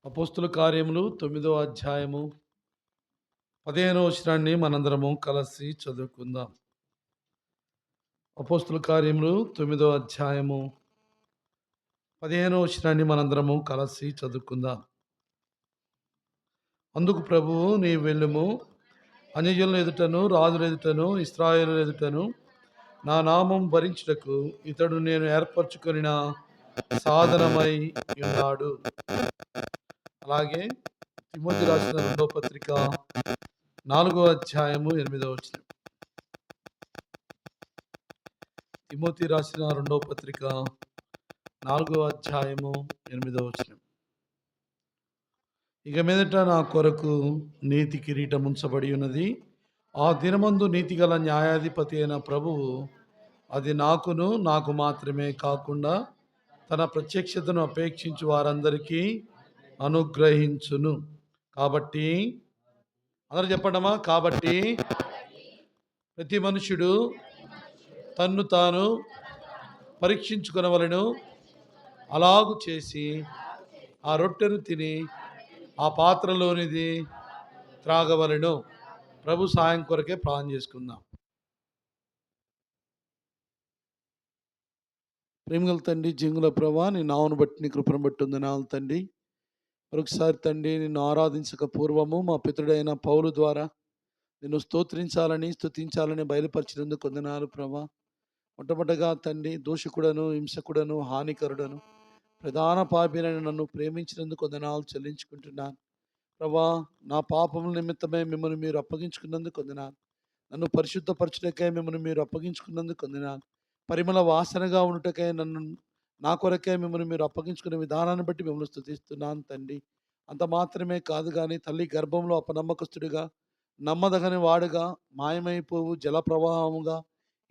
అపోస్తుల కార్యములు 9వ అధ్యాయము 15వ వచనాన్ని మనందరము కలిసి చదువుకుందాం. అపోస్తుల కార్యములు 9వ అధ్యాయము 15వ వచనాన్ని మనందరము కలిసి చదువుకుందాం. అందుకు ప్రభువు, నీ వెళ్ళుము, అన్యజనుల ఎదుటను రాజుల ఎదుటను ఇశ్రాయేలు ఎదుటను నా నామం భరించుటకు ఇతడు నేను ఏర్పరచుకొనిన సాధనమై ఉన్నాడు. అలాగే తిమోతి రాసిన 2వ పత్రిక 4వ అధ్యాయము 8వ వచనం. తిమోతి రాసిన 2వ పత్రిక 4వ అధ్యాయము 8వ వచనం. ఇక మీదట నా కొరకు నీతి కిరీటం ఉంచబడి ఉన్నది. ఆ దినమందు నీతిగల న్యాయాధిపతి అయిన ప్రభువు అది నాకును నాకు మాత్రమే కాకుండా తన ప్రత్యక్షతను అపేక్షించు వారందరికీ అనుగ్రహించును. కాబట్టి అందరూ చెప్పండమ్మా. కాబట్టి ప్రతి మనుష్యుడు తన్ను తాను పరీక్షించుకొనవలెను. అలాగు చేసి ఆ రొట్టెను తిని ఆ పాత్రలోనిది త్రాగవలెను. ప్రభు సాయం కొరకే ప్రార్థన చేసుకుందాం. ప్రేమగల తండ్రి, జింగుల ప్రభా, నీ నామను బట్టి నీ కృపను బట్టి వందనాలు తండ్రి. మరొకసారి తండ్రి, నిన్ను ఆరాధించక పూర్వము మా పితరుడైన పౌలు ద్వారా నిన్ను స్తుతించాలని బయలుపరిచినందుకు వందనాలు ప్రభా. మొట్టమొదటిగా తండ్రి, దోషకుడను, హింసకుడను, హానికరుడను, ప్రధాన పాపినైన నన్ను ప్రేమించినందుకు వందనాలు చెల్లించుకుంటున్నాను ప్రభా. నా పాపముల నిమిత్తమే మిమ్మల్ని మీరు అప్పగించుకున్నందుకు వందనాలు. నన్ను పరిశుద్ధపరచుటకై మిమ్మల్ని మీరు అప్పగించుకున్నందుకు వందనాలు. పరిమళ వాసనగా ఉండుటకై నా కొరకే మిమ్మల్ని మీరు అప్పగించుకునే విధానాన్ని బట్టి మిమ్మల్ని స్తుతిస్తున్నాను తండ్రి. అంత మాత్రమే కాదు కానీ తల్లి గర్భంలో అపనమ్మకస్తుడిగా, నమ్మదగని వాడుగా, మాయమైపోవు జల ప్రవాహముగా,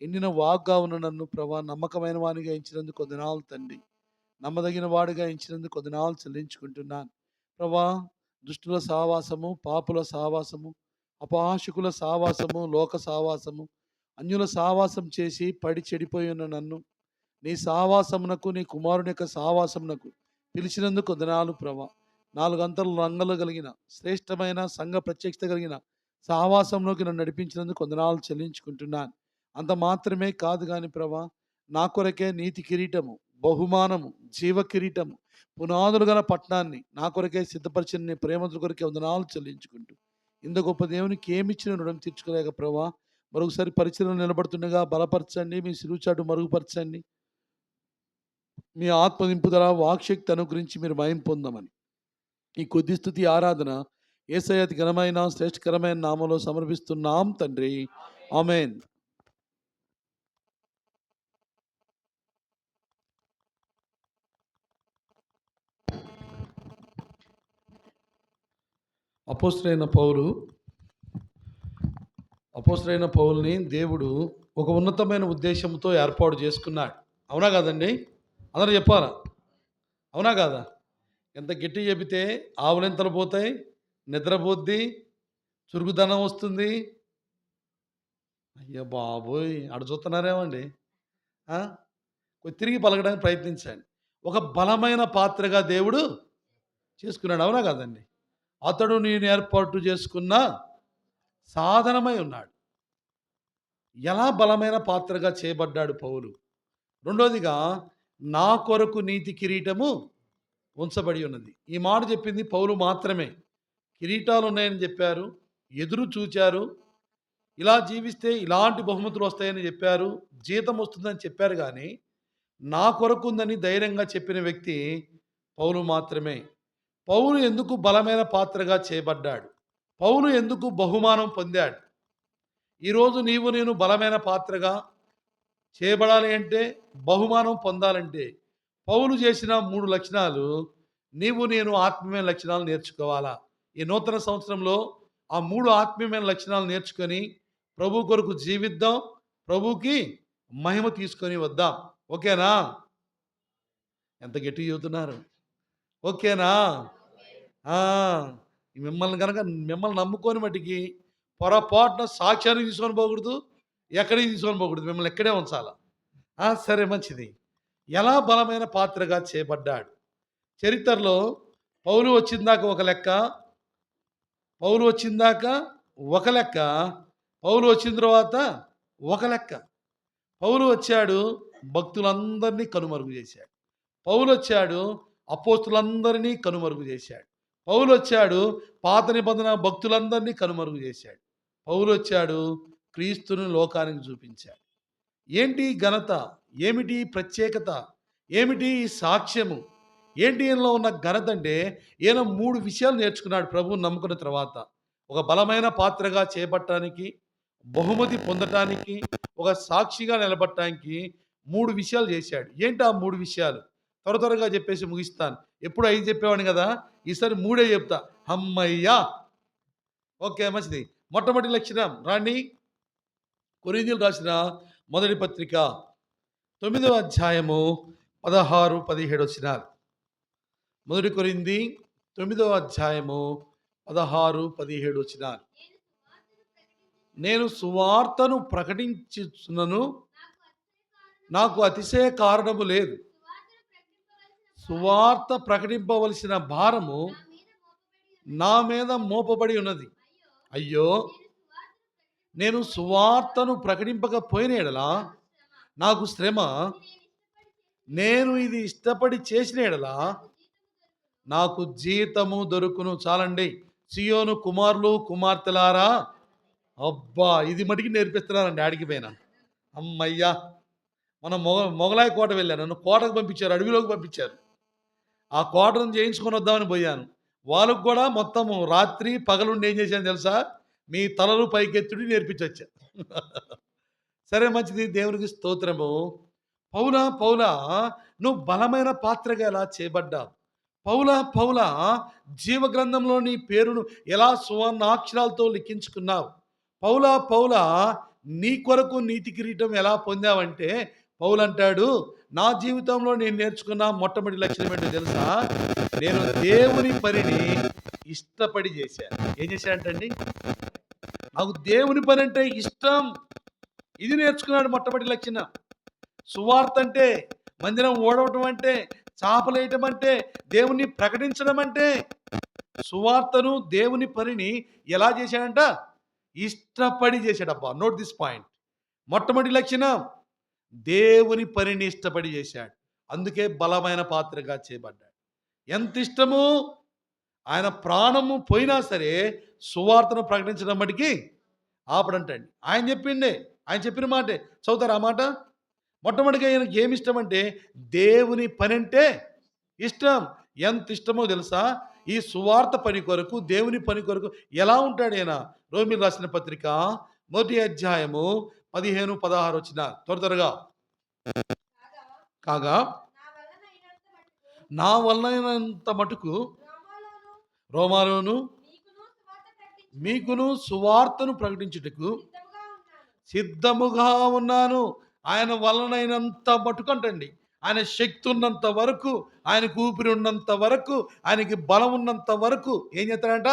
ఎండిన వాగ్గా ఉన్న నన్ను ప్రభా నమ్మకమైన వానిగా ఎంచినందుకు వందనాలు తండ్రి. నమ్మదగిన వాడుగా ఎంచినందుకు వందనాలు చెల్లించుకుంటున్నాను ప్రభా. దుష్టుల సావాసము, పాపుల సావాసము, అపహాసకుల సావాసము, లోక సావాసము, అన్యుల సావాసం చేసి పడి చెడిపోయి ఉన్న నన్ను నీ సావాసమునకు, నీ కుమారుని యొక్క సావాసమునకు పిలిచినందుకు వందనాలు ప్రభా. 4 అంతలు రంగులు కలిగిన శ్రేష్టమైన సంఘ ప్రత్యక్షత కలిగిన సావాసంలోకి నన్ను నడిపించినందుకు వందనాలు చెల్లించుకుంటున్నాను. అంత మాత్రమే కాదు కానీ ప్రభా, నా కొరకే నీతి కిరీటము, బహుమానము, జీవ కిరీటము, పునాదులు గల పట్టణాన్ని నా కొరకే సిద్ధపరిచిన నీ ప్రేమల కొరకే వందనాలు చెల్లించుకుంటూ ఇంత గొప్ప దేవునికి ఏమిచ్చిన రుణం తీర్చుకోలేక ప్రభా. మరొకసారి పరిచయం నిలబడుతుండగా బలపరచండి, మీ సిలువుచాటు మరుగుపరచండి, మీ ఆత్మ నింపుదల వాక్శక్తి అనుగ్రహించి మీరు మహిమ పొందమని ఈ కొద్ది స్తుతి ఆరాధన యేసయ్య అతి ఘనమైన శ్రేష్టకరమైన నామంలో సమర్పిస్తున్నాం తండ్రి. ఆమేన్. అపోస్తలుడైన పౌలుని దేవుడు ఒక ఉన్నతమైన ఉద్దేశంతో ఏర్పాటు చేసుకున్నాడు. అవునా కాదండి? అందరూ చెప్పాలా? అవునా కాదా? ఎంత గట్టి చెబితే ఆవులెంతలు పోతాయి, నిద్రపోద్ది, చురుకుదనం వస్తుంది. అయ్యో బాబోయ్, అడు చూస్తున్నారేమండి? కొద్ది తిరిగి పలకడానికి ప్రయత్నించండి. ఒక బలమైన పాత్రగా దేవుడు చేసుకున్నాడు. అవునా కాదండి? అతడు నేను ఏర్పాటు చేసుకున్న సాధనమై ఉన్నాడు. ఎలా బలమైన పాత్రగా చేయబడ్డాడు పౌలు? రెండోదిగా, నా కొరకు నీతి కిరీటము ఉంచబడి ఉన్నది. ఈ మాట చెప్పింది పౌలు మాత్రమే. కిరీటాలు ఉన్నాయని చెప్పారు, ఎదురు చూచారు, ఇలా జీవిస్తే ఇలాంటి బహుమతులు వస్తాయని చెప్పారు, జీతం వస్తుందని చెప్పారు. కానీ నా కొరకు ఉందని ధైర్యంగా చెప్పిన వ్యక్తి పౌలు మాత్రమే. పౌలు ఎందుకు బలమైన పాత్రగా చేయబడ్డాడు? పౌలు ఎందుకు బహుమానం పొందాడు? ఈరోజు నీవు నేను బలమైన పాత్రగా చేయబడాలి అంటే, బహుమానం పొందాలంటే పౌలు చేసిన 3 లక్షణాలు నీవు నేను ఆత్మీయమైన లక్షణాలు నేర్చుకోవాలా? ఈ నూతన సంవత్సరంలో ఆ 3 ఆత్మీయమైన లక్షణాలు నేర్చుకొని ప్రభు కొరకు జీవిద్దాం, ప్రభుకి మహిమ తీసుకొని వద్దాం. ఓకేనా? ఎంత గట్టి చెబుతున్నారు? ఓకేనా? మిమ్మల్ని నమ్ముకొని మట్టికి పొరపాటున సాక్ష్యానికి తీసుకొని పోకూడదు, ఎక్కడికి తీసుకొని పోకూడదు, మిమ్మల్ని ఎక్కడే ఉంచాలా? సరే, మంచిది. ఎలా బలమైన పాత్రగా చేయబడ్డాడు? చరిత్రలో పౌలు వచ్చిందాక ఒక లెక్క, పౌలు వచ్చిందాక ఒక లెక్క, పౌలు వచ్చిన తర్వాత ఒక లెక్క. పౌలు వచ్చాడు, భక్తులందరినీ కనుమరుగు చేశాడు. పౌలు వచ్చాడు, అపోస్తులందరినీ కనుమరుగు చేశాడు. పౌలు వచ్చాడు, పాత నిబంధన భక్తులందరినీ కనుమరుగు చేశాడు. పౌలు వచ్చాడు, క్రీస్తుని లోకానికి చూపించాడు. ఏంటి ఘనత, ఏమిటి ప్రత్యేకత, ఏమిటి సాక్ష్యము, ఏంటి ఈయనలో ఉన్న ఘనత అంటే ఈయన 3 విషయాలు నేర్చుకున్నాడు ప్రభువుని నమ్ముకున్న తర్వాత. ఒక బలమైన పాత్రగా చేపట్టడానికి, బహుమతి పొందటానికి, ఒక సాక్షిగా నిలబడటానికి 3 విషయాలు చేశాడు. ఏంటి ఆ 3 విషయాలు? త్వరగా చెప్పేసి ముగిస్తాను. ఎప్పుడు 5 చెప్పేవాడిని కదా, ఈసారి 3 చెప్తా. హమ్మయ్యా. ఓకే, మంచిది. మొట్టమొదటి లక్షణం రాండి. కొరింథీయులకు రాసిన మొదటి పత్రిక 9వ అధ్యాయము 16, 17 వచనాలు. మొదటి కొరింథీ 9వ అధ్యాయము 16, 17 వచనాలు. నేను సువార్తను ప్రకటించుచున్నను, నాకు అతిశయ కారణము లేదు. సువార్త ప్రకటింపవలసిన భారము నా మీద మోపబడి ఉన్నది. అయ్యో, నేను సువార్తను ప్రకటింపకపోయిన యెడల నాకు శ్రమ, నేను ఇది ఇష్టపడి చేసిన యెడల నాకు జీతము దొరుకును. చాలండి. సియోను కుమారులు కుమార్తెలారా, అబ్బా ఇది మటుకి నేర్పిస్తున్నానండి ఆడికి పోయినా. అమ్మయ్యా, మన మొగలాయి కోట వెళ్ళాను, నన్ను కోటకు పంపించారు, అడవిలోకి పంపించారు. ఆ కోటను చేయించుకొని వద్దామని పోయాను. వాళ్ళకు కూడా మొత్తము రాత్రి పగలుండి ఏం చేశాను తెలుసా, మీ తలలు పైకెత్తుడి నేర్పించొచ్చా. సరే, మంచిది, దేవునికి స్తోత్రము. పౌలా నువ్వు బలమైన పాత్రగా ఎలా చేయబడ్డావు? పౌలా జీవగ్రంథంలో నీ పేరును ఎలా సువర్ణాక్షరాలతో లిఖించుకున్నావు? పౌలా నీ కొరకు నీతి కిరీటం ఎలా పొందావంటే, పౌలు అంటాడు, నా జీవితంలో నేను నేర్చుకున్న మొట్టమొదటి లక్షణం ఏంటో తెలుసా, నేను దేవుని పనిని ఇష్టపడి చేశాను. ఏం చేశానంటండి? నాకు దేవుని పని అంటే ఇష్టం. ఇది నేర్చుకున్నాడు మొట్టమొదటి లక్షణం. సువార్త అంటే, మందిరం ఓడవటం అంటే, చాపలేయటం అంటే, దేవుణ్ణి ప్రకటించడం అంటే, సువార్తను దేవుని పనిని ఎలా చేశాడంట? ఇష్టపడి చేశాడబ్బా. Note this point. మొట్టమొదటి లక్షణం, దేవుని పనిని ఇష్టపడి చేశాడు. అందుకే బలమైన పాత్రగా చేయబడ్డాడు. ఎంత ఇష్టము, ఆయన ప్రాణము పోయినా సరే సువార్తను ప్రకటించడం మటుకి ఆపడంటండి. ఆయన చెప్పిండే, ఆయన చెప్పిన మాటే. చదువుతారు ఆ మాట. మొట్టమొదటిగా ఆయనకి ఏమి ఇష్టం అంటే, దేవుని పని అంటే ఇష్టం. ఎంత ఇష్టమో తెలుసా, ఈ సువార్త పని కొరకు, దేవుని పని కొరకు ఎలా ఉంటాడు ఆయన? రోమీయులకు రాసిన పత్రిక 1వ అధ్యాయము 15, 16 వచ్చిన త్వరగా. కాగా నా వలనైనంత మటుకు రోమాలోను మీకును సువార్తను ప్రకటించుటకు సిద్ధముగా ఉన్నాను. ఆయన వలనైనంత మటుకు అంటండి, ఆయన శక్తి ఉన్నంత వరకు, ఆయనకు ఊపిరి ఉన్నంత వరకు, ఆయనకి బలం ఉన్నంత వరకు ఏం చేస్తాడంట?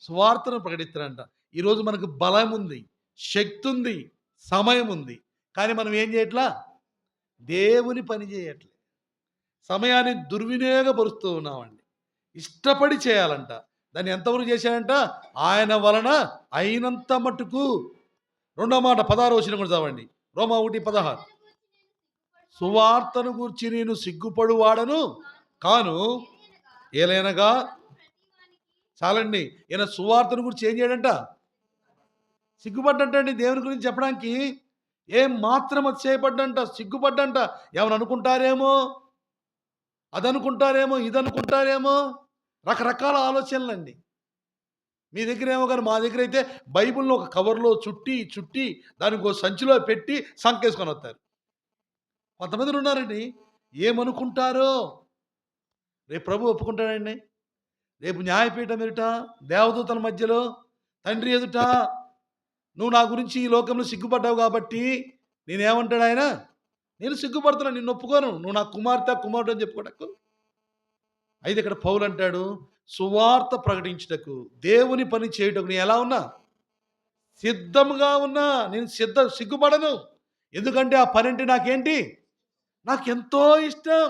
సువార్తను ప్రకటిస్తాడంట. ఈరోజు మనకు బలం ఉంది, శక్తి ఉంది, సమయం ఉంది, కానీ మనం ఏం చేయట్లా? దేవుని పని చేయట్లే. సమయాన్ని దుర్వినియోగపరుస్తూ ఉన్నామండి. ఇష్టపడి చేయాలంట. దాన్ని ఎంతవరకు చేశాడంట? ఆయన వలన అయినంత మట్టుకు. రెండో మాట 16 వచనం కూడా చదవండి. రోమా 1:16. సువార్తను గూర్చి నేను సిగ్గుపడువాడను కాను, ఏలైనగా. చాలండి. ఈయన సువార్తను గురించి ఏం చేయడంట? సిగ్గుపడ్డంటండి. దేవుని గురించి చెప్పడానికి ఏం మాత్రం అతిశయపడ్డంట, సిగ్గుపడ్డంట. ఏమని అనుకుంటారేమో, అదనుకుంటారేమో, ఇదనుకుంటారేమో, రకరకాల ఆలోచనలండి. మీ దగ్గర ఏమో, కానీ మా దగ్గర అయితే బైబిల్ని ఒక కవర్లో చుట్టి దానికి ఒక సంచిలో పెట్టి సంకేసుకొని వస్తారు. కొంతమంది ఉన్నారండి, ఏమనుకుంటారో. రేపు ప్రభు ఒప్పుకుంటాడండి. రేపు న్యాయపీఠం ఎదుట, దేవదూతల మధ్యలో, తండ్రి ఎదుట, నువ్వు నా గురించి ఈ లోకంలో సిగ్గుపడ్డావు కాబట్టి నేనేమంటాడు ఆయన? నేను సిగ్గుపడుతున్నా, నిన్ను ఒప్పుకోను, నువ్వు నా కుమారుడు అని చెప్పుకోటకు. అయితే ఇక్కడ పౌలు అంటాడు, సువార్త ప్రకటించుటకు, దేవుని పని చేయుటకు నేను ఎలా ఉన్నా? సిద్ధముగా ఉన్నా. నేను సిగ్గుపడను. ఎందుకంటే ఆ పని అంటే నాకేంటి? నాకెంతో ఇష్టం.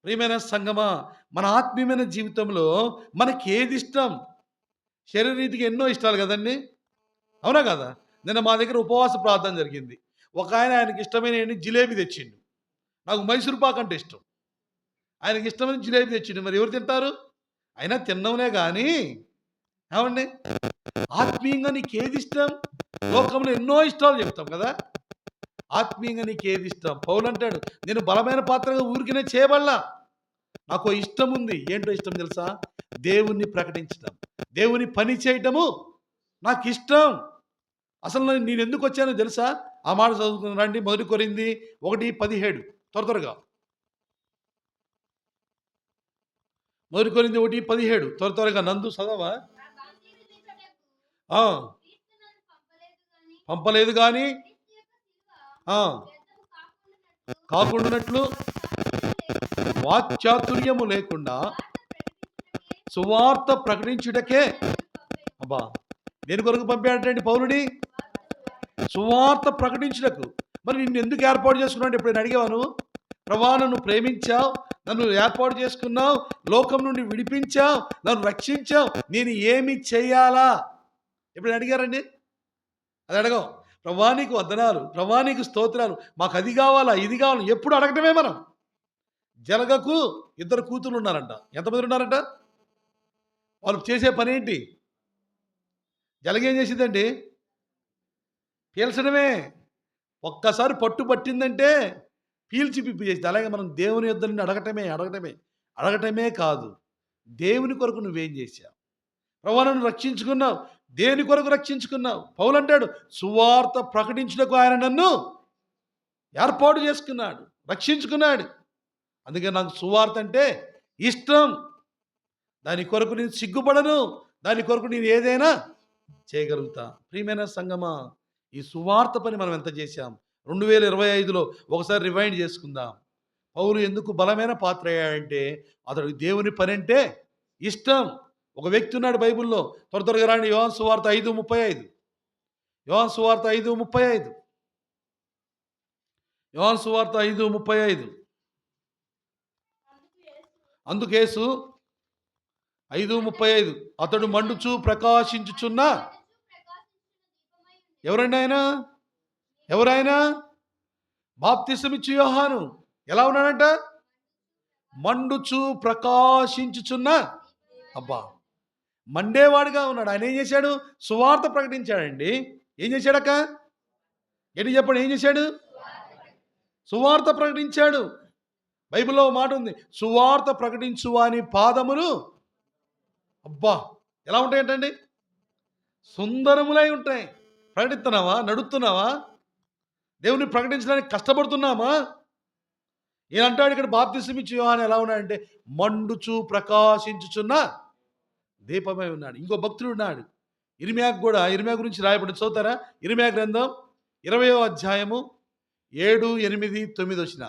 ప్రియమైన సంగమా, మన ఆత్మీయమైన జీవితంలో మనకి ఏది ఇష్టం? శరీరరీతిగా ఎన్నో ఇష్టాలు కదండి, అవునా కదా? నిన్న మా దగ్గర ఉపవాస ప్రార్థన జరిగింది. ఒక ఆయన ఆయనకి ఇష్టమైన జిలేబీ తెచ్చిండు. నాకు మైసూర్ పాక్ అంటే ఇష్టం. ఆయనకి ఇష్టమైన జిలేబీ తెచ్చిండు. మరి ఎవరు తింటారు? అయినా తినడంలే కానీ, ఏమండి, ఆత్మీయంగా నీకేది ఇష్టం? లోకంలో ఎన్నో ఇష్టాలు చెప్తాం కదా. ఆత్మీయంగా నీకేది ఇష్టం? పౌలు అంటాడు, నేను బలమైన పాత్రగా ఊరికనే చేయబడలా, నాకు ఇష్టం ఉంది. ఏంటో ఇష్టం తెలుసా? దేవుణ్ణి ప్రకటించడం, దేవుని పని చేయటము నాకు ఇష్టం. అసలు నేను ఎందుకు వచ్చానో తెలుసా? ఆ మాట చదువుకుని రండి. 1 కొరింథీ 1:17 త్వరగా. 1 కొరింథీ 1:17 త్వరగా. నందు చదవా? ఆ, పంపలేదు కానీ కాకుండానట్లు వాక్చాతుర్యము లేకుండా సువార్త ప్రకటించుటకే. అబ్బా, దేని కొరకు పంపాడంటే పౌలుని? సువార్త ప్రకటించుటకు. మరి నిన్ను ఎందుకు ఏర్పాటు చేసుకున్నావు? ఎప్పుడైనా అడిగావా నువ్వు? ప్రభా, నన్ను ప్రేమించావు, నన్ను ఏర్పాటు చేసుకున్నావు, లోకం నుండి విడిపించావు, నన్ను రక్షించావు, నేను ఏమి చేయాలా? ఎప్పుడైనా అడిగారండి? అది అడగం. ప్రభా నీకు వందనాలు, ప్రభా నీకు స్తోత్రాలు, మాకు అది కావాలా, ఇది కావాలి, ఎప్పుడు అడగటమే మనం. జలగకు 2 కూతుర్లు ఉన్నారంట. ఎంతమంది ఉన్నారంట? వాళ్ళు చేసే పని ఏంటి? జలగేం చేసిందండి? పీల్చడమే. ఒక్కసారి పట్టు పట్టిందంటే పీల్చి పిప్పి చేసింది. అలాగే మనం దేవుని యొద్ద నుండి అడగటమే కాదు, దేవుని కొరకు నువ్వేం చేశావు? ప్రభువా, నన్ను రక్షించుకున్నావు, దేని కొరకు రక్షించుకున్నావు? పౌలు అంటాడు, సువార్త ప్రకటించుటకు ఆయన నన్ను ఏర్పాటు చేసుకున్నాడు, రక్షించుకున్నాడు. అందుకే నాకు సువార్త అంటే ఇష్టం. దాని కొరకు నేను సిగ్గుపడను, దాని కొరకు నేను ఏదైనా చేయగలుగుతా. ప్రియమైన సంగమా, ఈ సువార్త పని మనం ఎంత చేశాం? 2025లో ఒకసారి రివైండ్ చేసుకుందాం. పౌలు ఎందుకు బలమైన పాత్ర అయ్యాడంటే అతడు దేవుని పని అంటే ఇష్టం. ఒక వ్యక్తి ఉన్నాడు బైబిల్లో. త్వరగా రాండి. యోహాను సువార్త 5:35. యోహాను సువార్త 5:35. యోహాను సువార్త 5:35. అందుకేసు 5:35, అతడు మండుచు ప్రకాశించుచున్న. ఎవరండి ఆయన? ఎవరైనా? బాప్తిసమిచ్చు యోహాను. ఎలా ఉన్నాడంట? మండుచు ప్రకాశించుచున్న. అబ్బా, మండేవాడిగా ఉన్నాడు. ఆయన ఏం చేశాడు? సువార్త ప్రకటించాడండి. ఏం చేశాడక్క? ఏంటి చెప్పండి, ఏం చేశాడు? సువార్త ప్రకటించాడు. బైబిల్లో మాట ఉంది, సువార్త ప్రకటించు వాని పాదములు, అబ్బా, ఎలా ఉంటాయంటండి? సుందరములై ఉంటాయి. ప్రకటిస్తున్నావా? నడుస్తున్నావా? దేవుని ప్రకటించడానికి కష్టపడుతున్నామా? ఈయన అంటాడు ఇక్కడ, బాప్తిసమిచ్చు యోహాను ఎలా ఉన్నాడంటే మండుచు ప్రకాశించుచున్న దీపమై ఉన్నాడు. ఇంకో భక్తుడు ఉన్నాడు, ఇర్మియాకు కూడా. ఇర్మియా గురించి రాయబడి చదువుతారా? ఇర్మియా గ్రంథం 20వ అధ్యాయము 7, 8, 9 వచ్చిన.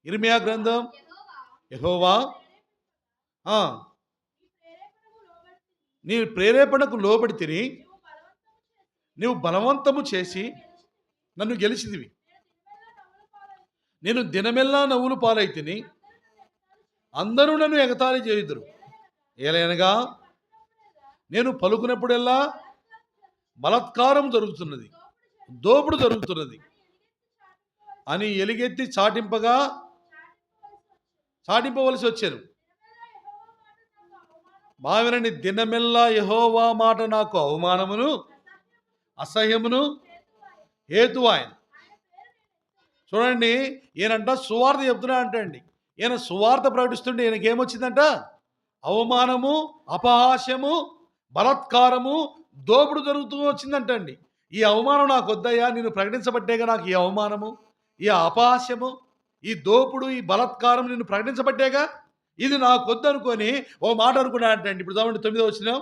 ఇర్మియా గ్రంథం. యెహోవా, నీ ప్రేరేపణకు లోబడి తిని నీవు బలవంతము చేసి నన్ను గెలిచిదివి. నేను దినమెల్లా నవ్వులు పాలైతిని, అందరూ నన్ను ఎగతాళి చేయుదురు. ఏలైనగా నేను పలుకున్నప్పుడెల్లా బలాత్కారం జరుగుతున్నది, దోపుడు జరుగుతున్నది అని ఎలుగెత్తి చాటింపవలసి వచ్చాను. బావినని దినమెల్లా యెహోవా మాట నాకు అవమానమును అసహ్యమును హేతు ఆయన. చూడండి, ఈయనంట సువార్త చెప్తున్నా అంటండి. ఈయన సువార్త ప్రకటిస్తుంటే ఈయనకి ఏమొచ్చిందంట? అవమానము, అపహాస్యము, బలాత్కారము, దోపుడు జరుగుతూ వచ్చిందంటండి. ఈ అవమానం నాకు వద్దయ్యా, నేను ప్రకటించబట్టేగా నాకు ఈ అవమానము, ఈ అపహాస్యము, ఈ దోపుడు, ఈ బలాత్కారం నిన్ను ప్రకటించబట్టేగా, ఇది నాకు వద్దు అనుకొని ఓ మాట అనుకున్నా అంటండి. ఇప్పుడు చూడండి 9వ వచనం,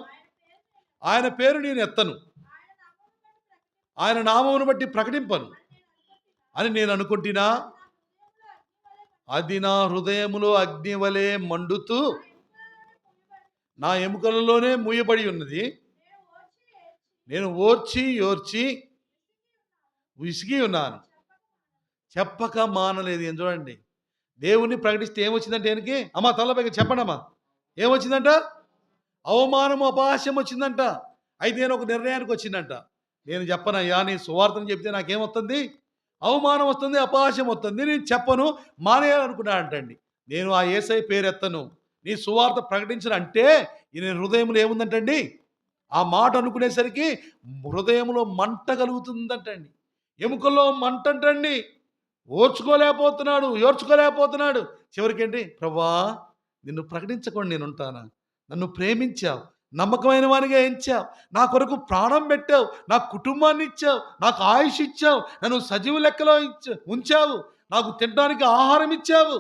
ఆయన పేరు నేను ఎత్తను, ఆయన నామమును బట్టి ప్రకటింపను అని నేను అనుకుంటున్నా, అది నా హృదయములో అగ్ని వలె మండుతూ నా ఎముకలలోనే మూయబడి ఉన్నది. నేను ఓర్చి విసిగి ఉన్నాను, చెప్పక మానలేదు. ఏం చూడండి, దేవుణ్ణి ప్రకటిస్తే ఏమొచ్చిందంటే ఆయనకి, అమ్మా తలపైకి చెప్పండి అమ్మా, ఏమొచ్చిందంట? అవమానం అపహాస్యం వచ్చిందంట. అయితే నేను ఒక నిర్ణయానికి వచ్చిందంట, నేను చెప్పనయ్యా, నీ సువార్తను చెప్తే నాకేమొస్తుంది? అవమానం వస్తుంది, అపహాస్యం వస్తుంది, నేను చెప్పను, మానేయాలనుకున్నాడంటండి. నేను ఆ యేసయ్య పేరెత్తను, నీ సువార్త ప్రకటించను అంటే ఈయన హృదయంలో ఏముందంటండి? ఆ మాట అనుకునేసరికి హృదయంలో మంట కలుగుతుందంటండి. ఎముకల్లో మంట అంటండి. ఓర్చుకోలేకపోతున్నాడు. చివరికేంటి, ప్రభువా నిన్ను ప్రకటించకుండా నేనుంటానా? నన్ను ప్రేమించావు, నమ్మకమైన వానిగా ఎంచావు, నా కొరకు ప్రాణం పెట్టావు, నా కుటుంబాన్ని ఇచ్చావు, నాకు ఆయుష్ ఇచ్చావు, నన్ను సజీవ లెక్కలో ఉంచావు, నాకు తినడానికి ఆహారం ఇచ్చావు.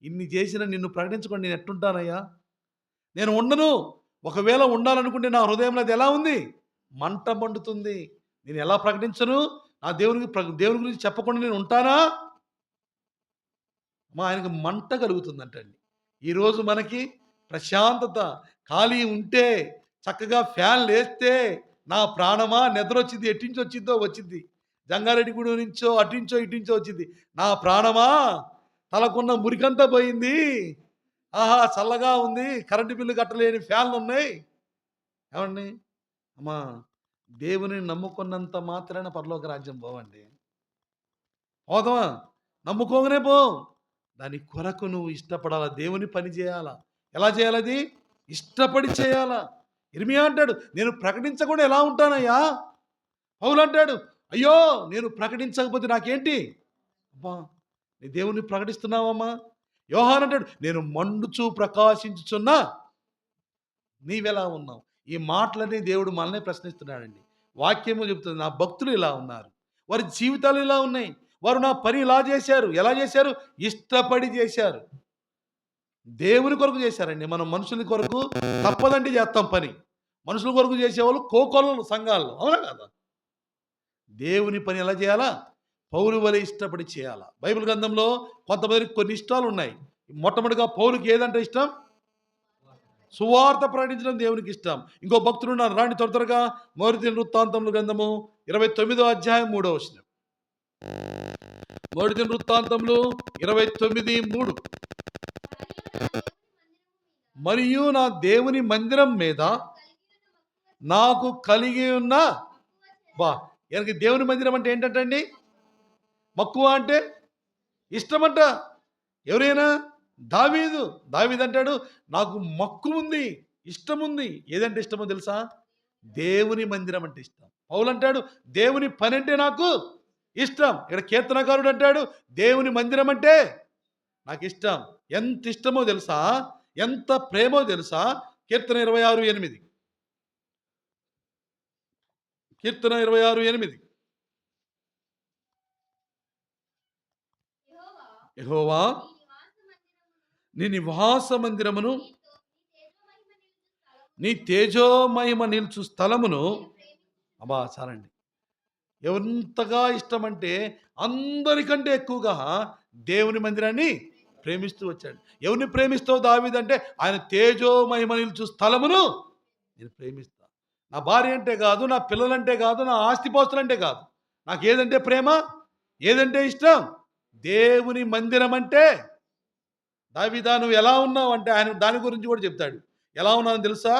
ఇన్ని చేసిన నిన్ను ప్రకటించకుండా నేను ఎట్టుంటానయ్యా? నేను ఉండను. ఒకవేళ ఉండాలనుకుంటే నా హృదయంలో అది ఎలా ఉంది? మంట మండుతుంది. నేను ఎలా ప్రకటించను? నా దేవుని గురించి చెప్పకుండా నేను ఉంటానా? ఆయనకి మంట కలుగుతుందంటండి. ఈరోజు మనకి ప్రశాంతత, ఖాళీ ఉంటే, చక్కగా ఫ్యాన్ లేస్తే, నా ప్రాణమా నిద్రొచ్చింది, ఎట్టించి వచ్చిద్దో వచ్చిద్ది. జంగారెడ్డిగూడెం నుంచో అటించో ఇటించో వచ్చింది. నా ప్రాణమా తలకున్న మురికంతా పోయింది, ఆహా చల్లగా ఉంది, కరెంటు బిల్లు కట్టలేని ఫ్యాన్లు ఉన్నాయి. ఏమండి అమ్మా, దేవుని నమ్ముకున్నంత మాత్రాన పరలోక రాజ్యం పోవండి. పోదామా? నమ్ముకోగానే పో. దాని కొరకు నువ్వు ఇష్టపడాలా, దేవుని పని చేయాలా. ఎలా చేయాలది? ఇష్టపడి చేయాలా. ఇర్మియా అంటాడు, నేను ప్రకటించకుండా ఎలా ఉంటానయ్యా? పౌలు అంటాడు, అయ్యో నేను ప్రకటించకపోతే నాకేంటి? అబ్బా, నీ దేవుని ప్రకటిస్తున్నావమ్మా. యోహాన్ అంటాడు, నేను మండుచూ ప్రకాశించుచున్నా నీవెలా ఉన్నావు? ఈ మాటలన్నీ దేవుడు మనల్ని ప్రశ్నిస్తున్నాడండి. వాక్యము చెబుతుంది, నా భక్తులు ఇలా ఉన్నారు, వారి జీవితాలు ఇలా ఉన్నాయి, వారు నా పని ఇలా చేశారు. ఎలా చేశారు? ఇష్టపడి చేశారు. దేవుని కొరకు చేశారండి. మనం మనుషుల కొరకు తప్పదంటే చేస్తాం పని. మనుషుల కొరకు చేసేవాళ్ళు కోకొల్లలు సంఘాల్లో, అవునా కదా? దేవుని పని ఎలా చేయాలా? పౌలు వలె ఇష్టపడి చేయాలా. బైబిల్ గ్రంథంలో కొంతమందికి కొన్ని ఇష్టాలు ఉన్నాయి. మొట్టమొదటిగా పౌలుకి ఏదంటే ఇష్టం? సువార్త ప్రకటించడం దేవునికి ఇష్టం. ఇంకో భక్తుడు ఉన్నారు, రాండి త్వరగా. మొదటి వృత్తాంతముల గ్రంథము 29వ అధ్యాయం 3వ వచనం. మొదటి వృత్తాంతములు 29:3. మరియు నా దేవుని మందిరం మీద నాకు కలిగి ఉన్న ఈయనకి దేవుని మందిరం అంటే ఏంటంటండి? మక్కువ అంటే ఇష్టమంట. ఎవరైనా దావీదు అంటాడు, నాకు మక్కువ ఉంది, ఇష్టం ఉంది. ఏదంటే ఇష్టమో తెలుసా? దేవుని మందిరం అంటే ఇష్టం. పౌలు అంటాడు, దేవుని పని అంటే నాకు ఇష్టం. ఇక్కడ కీర్తనకారుడు అంటాడు, దేవుని మందిరం అంటే నాకు ఇష్టం. ఎంత ఇష్టమో తెలుసా? ఎంత ప్రేమో తెలుసా? కీర్తన 26:8. కీర్తన 26:8. యెహోవా నీ నివాస మందిరమును, నీ తేజోమహిమ నిలుచు స్థలమును, అబ్బా చాలండి. ఎంతగా ఇష్టమంటే అందరికంటే ఎక్కువగా దేవుని మందిరాన్ని ప్రేమిస్తూ వచ్చాడు. ఎవరిని ప్రేమిస్తావు దావీదంటే, ఆయన తేజోమహిమ నిలుచు స్థలమును నేను ప్రేమిస్తా. నా భార్య అంటే కాదు, నా పిల్లలంటే కాదు, నా ఆస్తిపాస్తులంటే కాదు, నాకు ఏదంటే ప్రేమ, ఏదంటే ఇష్టం? దేవుని మందిరం అంటే. దావీదా నువ్వు ఎలా ఉన్నావు అంటే, ఆయన దాని గురించి కూడా చెప్తాడు. ఎలా ఉన్నాను తెలుసా?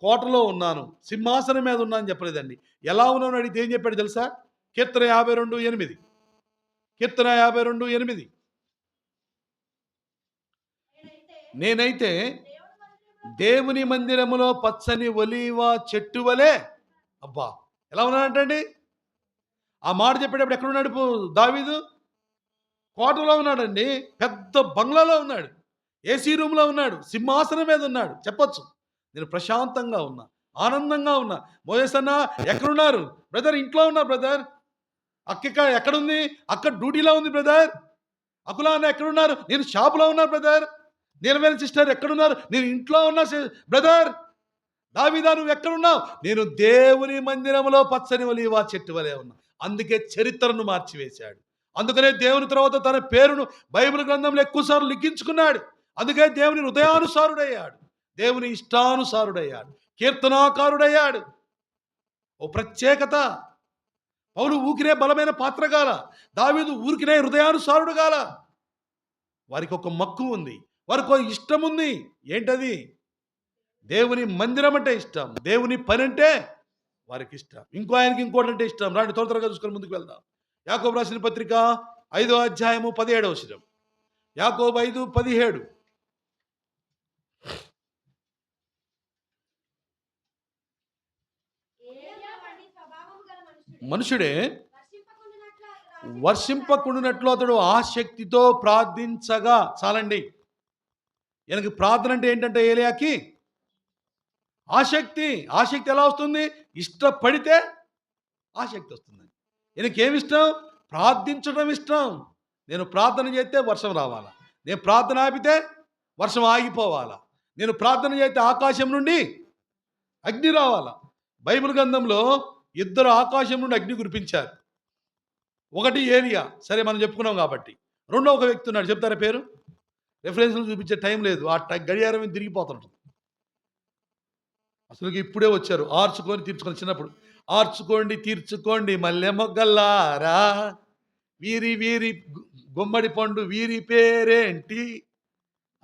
కోటలో ఉన్నాను, సింహాసనం మీద ఉన్నాను చెప్పలేదండి. ఎలా ఉన్నాను అడిగితే ఏం చెప్పాడు తెలుసా? కీర్తన 52:8. కీర్తన 52:8. నేనైతే దేవుని మందిరములో పచ్చని ఒలీవ చెట్టు వలె. అబ్బా, ఎలా ఉన్నాడంటండి? ఆ మాట చెప్పేటప్పుడు ఎక్కడున్నాడు దావీదు? కోటలో ఉన్నాడండి, పెద్ద బంగ్లాలో ఉన్నాడు, ఏసీ రూమ్లో ఉన్నాడు, సింహాసనం మీద ఉన్నాడు. చెప్పొచ్చు, నేను ప్రశాంతంగా ఉన్నా, ఆనందంగా ఉన్నా. మోయేస్ అన్న ఎక్కడున్నారు? బ్రదర్ ఇంట్లో ఉన్నా బ్రదర్. అక్క ఎక్కడుంది? అక్క డ్యూటీలో ఉంది బ్రదర్. అకులా అన్న ఎక్కడున్నారు? నేను షాపులో ఉన్నా బ్రదర్. నీలవేల సిస్టర్ ఎక్కడున్నారు? నేను ఇంట్లో ఉన్నా బ్రదర్. దావీదా నువ్వు ఎక్కడున్నావు? నేను దేవుని మందిరంలో పచ్చని ఒలీవ చెట్టు వలె ఉన్నా. అందుకే చరిత్రను మార్చివేశాడు. అందుకనే దేవుని తర్వాత తన పేరును బైబిల్ గ్రంథంలో ఎక్కువసార్లు లిఖించుకున్నాడు. అందుకే దేవుని హృదయానుసారుడయ్యాడు, దేవుని ఇష్టానుసారుడయ్యాడు, కీర్తనాకారుడయ్యాడు. ఓ ప్రత్యేకత. పౌలు ఊరికినే బలమైన పాత్ర గాల, దావీదు ఊరికినే హృదయానుసారుడు గాల. వారికి ఒక మక్కువ ఉంది, వారికి ఒక ఇష్టం ఉంది. ఏంటది? దేవుని మందిరం అంటే ఇష్టం, దేవుని పని అంటే వారికి ఇష్టం. ఆయనకి ఇంకోటి అంటే ఇష్టం. రాండి త్వరగా చూసుకొని ముందుకు వెళ్దాం. యాకోబు రాసిన పత్రిక 5వ అధ్యాయము 17వ వచనం. యాకోబు 5:17. మనుషుడే వర్షింపకుండునట్లు అతడు ఆసక్తితో ప్రార్థించగా. చాలండి. ఈయనకి ప్రార్థన అంటే ఏంటంటే ఏలియాకి ఆసక్తి. ఎలా వస్తుంది? ఇష్టపడితే ఆసక్తి వస్తుంది. ఈయనకేమిష్టం? ప్రార్థించడం ఇష్టం. నేను ప్రార్థన చేస్తే వర్షం రావాలా, నేను ప్రార్థన ఆపితే వర్షం ఆగిపోవాలా, నేను ప్రార్థన చేస్తే ఆకాశం నుండి అగ్ని రావాలా. బైబిల్ గ్రంథంలో 2 ఆకాశం నుండి అగ్ని కురిపించారు. ఒకటి ఏలియా, సరే మనం చెప్పుకున్నాం కాబట్టి. రెండో ఒక వ్యక్తి ఉన్నాడు, చెప్తారా పేరు? రెఫరెన్స్లు చూపించే టైం లేదు, ఆ గడియారం తిరిగిపోతుంటుంది. అసలు ఇప్పుడే వచ్చారు, ఆర్చుకొని తీర్చుకొని. చిన్నప్పుడు ఆర్చుకోండి తీర్చుకోండి మల్లె మొగ్గల్లారా, వీరి వీరి గుమ్మడి పండు వీరి పేరేంటి.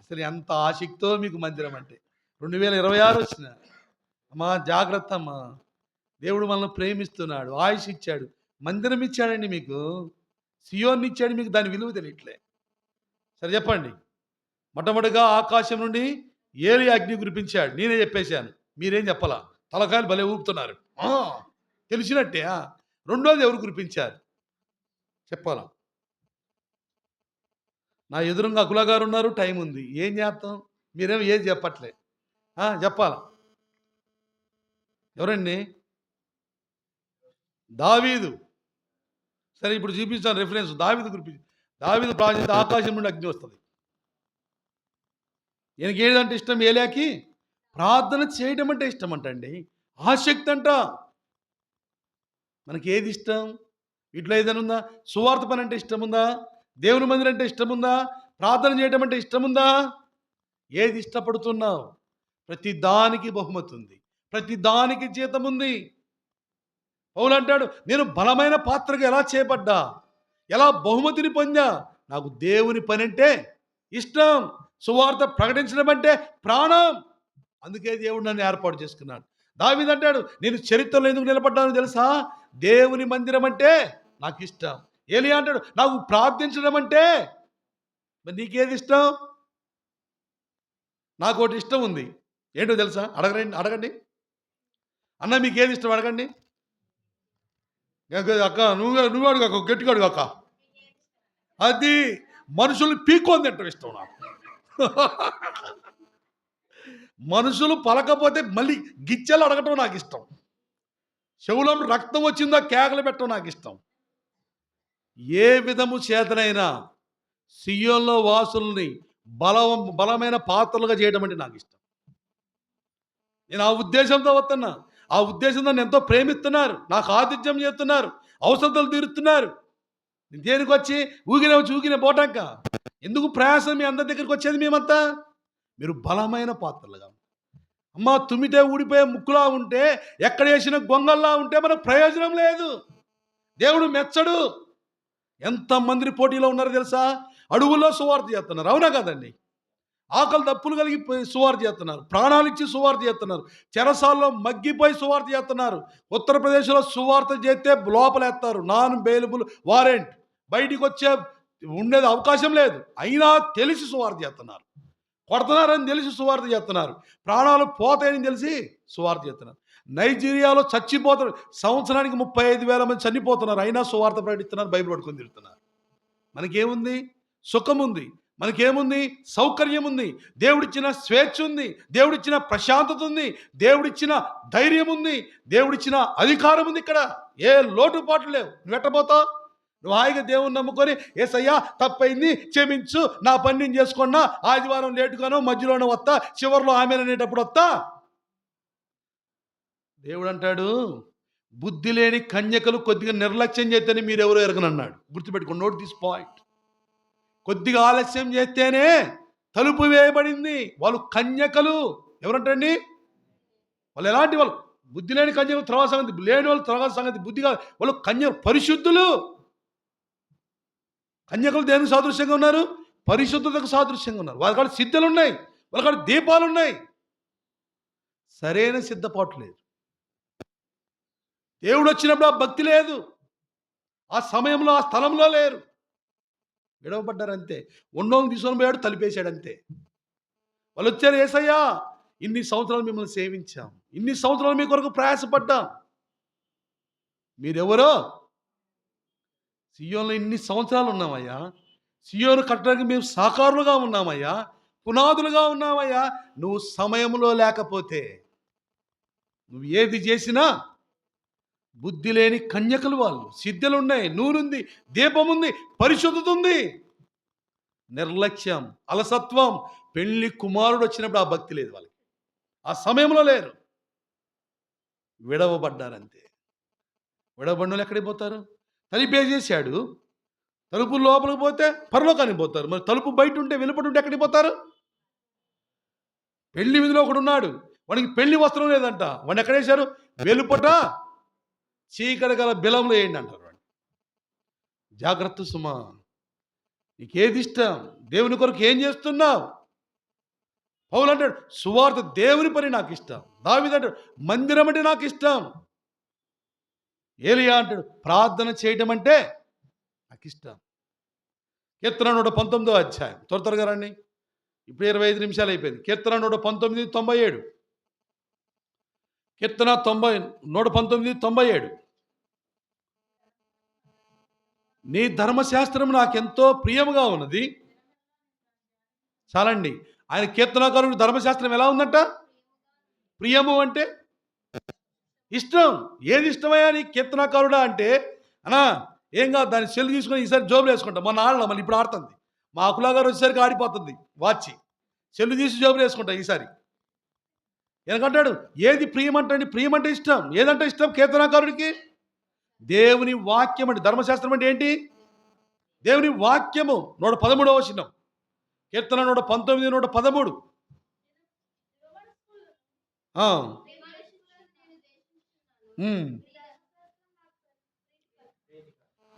అసలు ఎంత ఆసక్తితో మీకు మందిరం అంటే. 2026 వచ్చిన అమ్మా, జాగ్రత్త అమ్మా. దేవుడు మనల్ని ప్రేమిస్తున్నాడు, ఆయుష్ ఇచ్చాడు, మందిరం ఇచ్చాడండి మీకు, సియోన్ని ఇచ్చాడు మీకు. దాని విలువ తెలియట్లే. సరే చెప్పండి. మొట్టమొదటిగా ఆకాశం నుండి ఏలి అగ్ని కురిపించాడు. నేనే చెప్పేశాను, మీరేం చెప్పాలా? తలకాయలు భలే ఊపుతున్నారు, తెలిసినట్టే. రెండోది ఎవరు కురిపించారు చెప్పాలా? నా ఎదురుగా అకుల గారు ఉన్నారు, టైం ఉంది, ఏం చేస్తాం? మీరేమో ఏది చెప్పట్లే, చెప్పాలా? ఎవరండి? దావీదు. సరే ఇప్పుడు చూపించాను రెఫరెన్స్. దావీదు గురించి. దావీదు ప్రార్థించి ఆకాశం నుండి అగ్ని వస్తుంది. ఈయనకి ఏదంటే ఇష్టం? ఏలియాకి ప్రార్థన చేయడం అంటే ఇష్టం అంటండి, ఆసక్తి అంట. మనకి ఏది ఇష్టం? వీటిలో ఏదైనా ఉందా? సువార్త పని అంటే ఇష్టం ఉందా? దేవుని మందిరం అంటే ఇష్టం ఉందా? ప్రార్థన చేయడం అంటే ఇష్టం ఉందా? ఏది ఇష్టపడుతున్నావు? ప్రతి దానికి బహుమతి ఉంది, ప్రతి దానికి జీతం ఉంది. పౌలు అంటాడు, నేను బలమైన పాత్రగా ఎలా చేయబడ్డా, ఎలా బహుమతిని పొందా? నాకు దేవుని పని అంటే ఇష్టం, సువార్త ప్రకటించడం అంటే ప్రాణం. అందుకే దేవుడు నన్ను ఏర్పాటు చేసుకున్నాడు. దావీదు అంటాడు, నేను చరిత్రలో ఎందుకు నిలబడ్డాను తెలుసా? దేవుని మందిరం అంటే నాకు ఇష్టం. ఏలియా అంటాడు, నాకు ప్రార్థించడం అంటే. మరి నీకేది ఇష్టం? నాకు ఒకటి ఇష్టం ఉంది, ఏంటో తెలుసా? అడగండి అన్న, మీకు ఏది ఇష్టం అడగండి. అక్క నువ్వు అడుగు అక్క, గట్టిగా అడుగు అక్క. అది మనుషులు పీక్కొని తింటాం ఇష్టం నాకు. మనుషులు పలకపోతే మళ్ళీ గిచ్చెలు అడగటం నాకు ఇష్టం. చెవులం రక్తం వచ్చిందో కేకలు పెట్టడం నాకు ఇష్టం. ఏ విధము చేతనైనా సియోన్లో వాసుల్ని బలమైన పాత్రలుగా చేయడం అంటే నాకు ఇష్టం. నేను ఆ ఉద్దేశంతో వస్తున్నా. ఆ ఉద్దేశంతో నన్ను ఎంతో ప్రేమిస్తున్నారు, నాకు ఆతిథ్యం చేస్తున్నారు, అవసరతలు తీరుస్తున్నారు. దేనికి వచ్చి ఊగిన పోటాక ఎందుకు ప్రయాసం? మీ అందరి దగ్గరికి వచ్చేది మేమంతా మీరు బలమైన పాత్రలుగా. అమ్మ, తుమ్మితే ఊడిపోయే ముక్కులా ఉంటే, ఎక్కడ వేసిన గొంగల్లా ఉంటే మనకు ప్రయోజనం లేదు. దేవుడు మెచ్చడు. ఎంతమంది పోటీలో ఉన్నారో తెలుసా? అడవుల్లో సువార్త చేస్తున్నారు, అవునా కదండి? ఆకలి దప్పులు కలిగి సువార్త చేస్తున్నారు, ప్రాణాలు ఇచ్చి సువార్త చేస్తున్నారు, చెరసాల్లో మగ్గిపోయి సువార్త చేస్తున్నారు. ఉత్తరప్రదేశ్లో సువార్త చేస్తే లోపలేస్తారు, నాన్ బెయిలబుల్ వారెంట్, బయటికి వచ్చే ఉండేది అవకాశం లేదు. అయినా తెలిసి సువార్త చేస్తున్నారు, కొడుతున్నారని తెలిసి సువార్త చేస్తున్నారు, ప్రాణాలు పోతాయని తెలిసి సువార్త చేస్తున్నారు. నైజీరియాలో చచ్చిపోతారు, సంవత్సరానికి 35,000 మంది చనిపోతున్నారు, అయినా సువార్త ప్రకటిస్తున్నారు, బైబిల్ పట్టుకొని తిరుగుతున్నారు. మనకేముంది? సుఖం ఉంది, మనకేముంది? సౌకర్యం ఉంది, దేవుడిచ్చిన స్వేచ్ఛ ఉంది, దేవుడిచ్చిన ప్రశాంతత ఉంది, దేవుడిచ్చిన ధైర్యం ఉంది, దేవుడిచ్చిన అధికారం ఉంది. ఇక్కడ ఏ లోటుపాట్లు లేవు. నువ్వు ఎట్టబోతావు? నువ్వు హాయిగా దేవుని నమ్ముకొని, యేసయ్యా తప్పైంది క్షమించు, నా పని నేను చేసుకున్నా, ఆదివారం లేటుగానో మధ్యలోనే వస్తా, చివరిలో ఆమె అనేటప్పుడు వస్తా. దేవుడు అంటాడు, బుద్ధి లేని కన్యకలు కొద్దిగా నిర్లక్ష్యం చేస్తేనే మీరెవరో ఎరగనన్నాడు. గుర్తుపెట్టుకో, నోట్ దిస్ పాయింట్. కొద్దిగా ఆలస్యం చేస్తేనే తలుపు వేయబడింది. వాళ్ళు కన్యకలు. ఎవరంటండి వాళ్ళు? ఎలాంటి వాళ్ళు? బుద్ధి లేని కన్యకలు తర్వాత సంగతి, లేని వాళ్ళు తర్వాత సంగతి. బుద్ధిగా వాళ్ళు పరిశుద్ధులు. కన్యకలు దేనికి సాదృశ్యంగా ఉన్నారు? పరిశుద్ధతకు సాదృశ్యంగా ఉన్నారు. వాళ్ళ కాడ సిద్ధలు ఉన్నాయి, వాళ్ళ కాడ దీపాలు ఉన్నాయి. సరైన సిద్ధపాటు లేదు. దేవుడు వచ్చినప్పుడు ఆ భక్తి లేదు. ఆ సమయంలో ఆ స్థలంలో లేరు. విడవబడ్డారంతే. ఉన్నోళ్ళని తీసుకొని పోయాడు, తలిపేశాడు అంతే. వాళ్ళు వచ్చారు, యేసయ్యా ఇన్ని సంవత్సరాలు మిమ్మల్ని సేవించాం, ఇన్ని సంవత్సరాలు మీ కొరకు ప్రయాసపడ్డాం, మీరెవరో? సియోన్లో ఇన్ని సంవత్సరాలు ఉన్నామయ్యా, సియోను కట్టడానికి మేము సాకారులుగా ఉన్నామయ్యా, పునాదులుగా ఉన్నామయ్యా. నువ్వు సమయంలో లేకపోతే నువ్వు ఏది చేసినా బుద్ధి లేని కన్యకలు వాళ్ళు. సిద్ధులు ఉన్నాయి, నూనెంది, దీపం ఉంది, పరిశుద్ధత ఉంది. నిర్లక్ష్యం, అలసత్వం. పెళ్లి కుమారుడు వచ్చినప్పుడు ఆ భక్తి లేదు వాళ్ళకి, ఆ సమయంలో లేరు. విడవబడ్డారంతే. విడవబడిన ఎక్కడికి పోతారు? తలుపేసేసాడు, తలుపు లోపలికి పోతే పరలోకానికి పోతారు. మరి తలుపు బయట ఉంటే, వెలుపటి ఉంటే ఎక్కడికి పోతారు? పెళ్లి విధిలో ఒకడు ఉన్నాడు, వాడికి పెళ్లి వస్త్రం లేదంట. వాడిని ఎక్కడేశారు? వెలుపట చీకటి గల బిలంలో వేయండి అంటారు. జాగ్రత్త సుమా, నీకేది ఇష్టం? దేవుని కొరకు ఏం చేస్తున్నావు? పౌలు అంటాడు, సువార్త దేవుని పని నాకు ఇష్టం. దావీదు అంటాడు, మందిరం అంటే నాకు ఇష్టం. ఏలియా అంటాడు, ప్రార్థన చేయటం అంటే నాకు ఇష్టం. కీర్తన 119వ అధ్యాయం, త్వరగా రండి, ఇప్పుడు 25 నిమిషాలు అయిపోయింది. కీర్తన 119:97. కీర్తన 119:97. నీ ధర్మశాస్త్రం నాకెంతో ప్రియముగా ఉన్నది. చాలండి. ఆయన కీర్తనాకారుడు ధర్మశాస్త్రం ఎలా ఉందంట? ప్రియము అంటే ఇష్టం. ఏది ఇష్టమయ్యా నీ కీర్తనాకారుడా అంటే, అనా ఏం కాదు, దాన్ని సెల్ తీసుకొని ఈసారి జోబులు వేసుకుంటాం. మొన్న ఆడలా, మళ్ళీ ఇప్పుడు ఆడుతుంది. మా అకులా గారు వచ్చేసరికి ఆడిపోతుంది వాచి. సెల్లు తీసి జోబులు వేసుకుంటాం ఈసారి. ఎందుకంటాడు, ఏది ప్రియం అంటే? ప్రియం అంటే ఇష్టం. ఏదంటే ఇష్టం కీర్తనాకారుడికి? దేవుని వాక్యం అంటే. ధర్మశాస్త్రం అంటే ఏంటి? దేవుని వాక్యము. 113వ వచనం, కీర్తన 119, 113.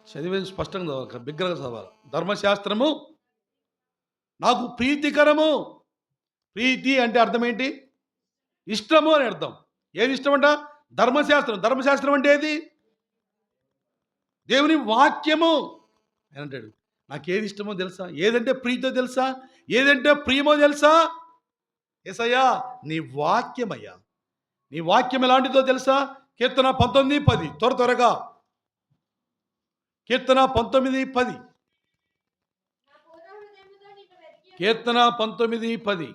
చదివేది స్పష్టంగా చదవాలి, బిగ్గరగా చదవాలి. ధర్మశాస్త్రము నాకు ప్రీతికరము. ప్రీతి అంటే అర్థం ఏంటి? ఇష్టము అని అర్థం. ఏది ఇష్టం అంట? ధర్మశాస్త్రం. ధర్మశాస్త్రం అంటే ఏది? దేవుని వాక్యము అని అంటాడు. నాకేది ఇష్టమో తెలుసా? ఏదంటే ప్రీతో తెలుసా? ఏదంటే ప్రియమో తెలుసా? యేసయ్యా నీ వాక్యమయ్యా. నీ వాక్యం ఎలాంటిదో తెలుసా? కీర్తన 19:10, త్వరగా. కీర్తన 19:10. కీర్తన 19:10.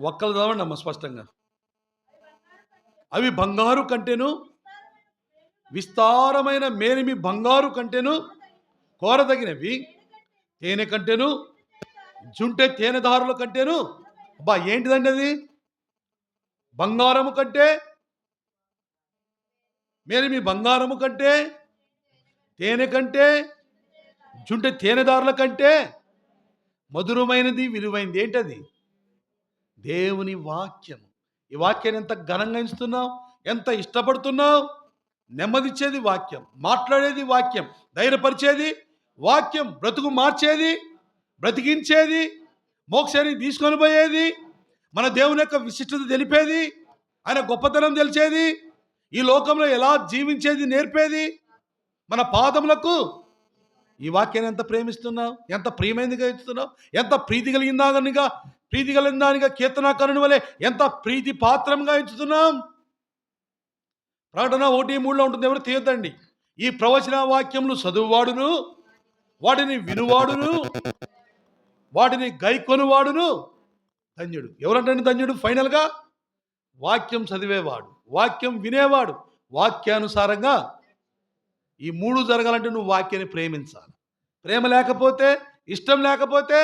ఒక్కలు చదవండి అమ్మ స్పష్టంగా. అవి బంగారు కంటేను, విస్తారమైన మేలిమి బంగారు కంటేను కోరదగినవి, తేనె కంటేను, జుంటె తేనెదారుల కంటేను. అబ్బా ఏంటిదండి అది? బంగారము కంటే, మేలిమి బంగారము కంటే, తేనె కంటే, జుంటె తేనెదారుల కంటే మధురమైనది, విలువైనది. ఏంటది? దేవుని వాక్యం. ఈ వాక్యాన్ని ఎంత ఘనంగా ఇస్తున్నావు, ఎంత ఇష్టపడుతున్నావు. నెమ్మదిచ్చేది వాక్యం, మాట్లాడేది వాక్యం, ధైర్యపరిచేది వాక్యం, బ్రతుకు మార్చేది, బ్రతికించేది, మోక్షాన్ని తీసుకొని పోయేది, మన దేవుని యొక్క విశిష్టత తెలిపేది, ఆయన గొప్పతనం తెలిసేది, ఈ లోకంలో ఎలా జీవించేది నేర్పేది, మన పాదములకు ఈ వాక్యాన్ని ఎంత ప్రేమిస్తున్నావు, ఎంత ప్రియమైనదిగా ఇస్తున్నావు, ఎంత ప్రీతి కలిగిన దానిగా కీర్తనాకారుని వలె ఎంత ప్రీతి పాత్రంగా ఇస్తున్నాం. ప్రకటన 1:3 ఉంటుంది, ఎవరు తీయద్దండి. ఈ ప్రవచన వాక్యములు చదువువాడును, వాటిని వినువాడును, వాటిని గైకొనువాడును ధన్యుడు. ఎవరంటే ధన్యుడు? ఫైనల్గా వాక్యం చదివేవాడు, వాక్యం వినేవాడు. వాక్యానుసారంగా ఈ 3 జరగాలంటే నువ్వు వాక్యాన్ని ప్రేమించాలి. ప్రేమ లేకపోతే, ఇష్టం లేకపోతే,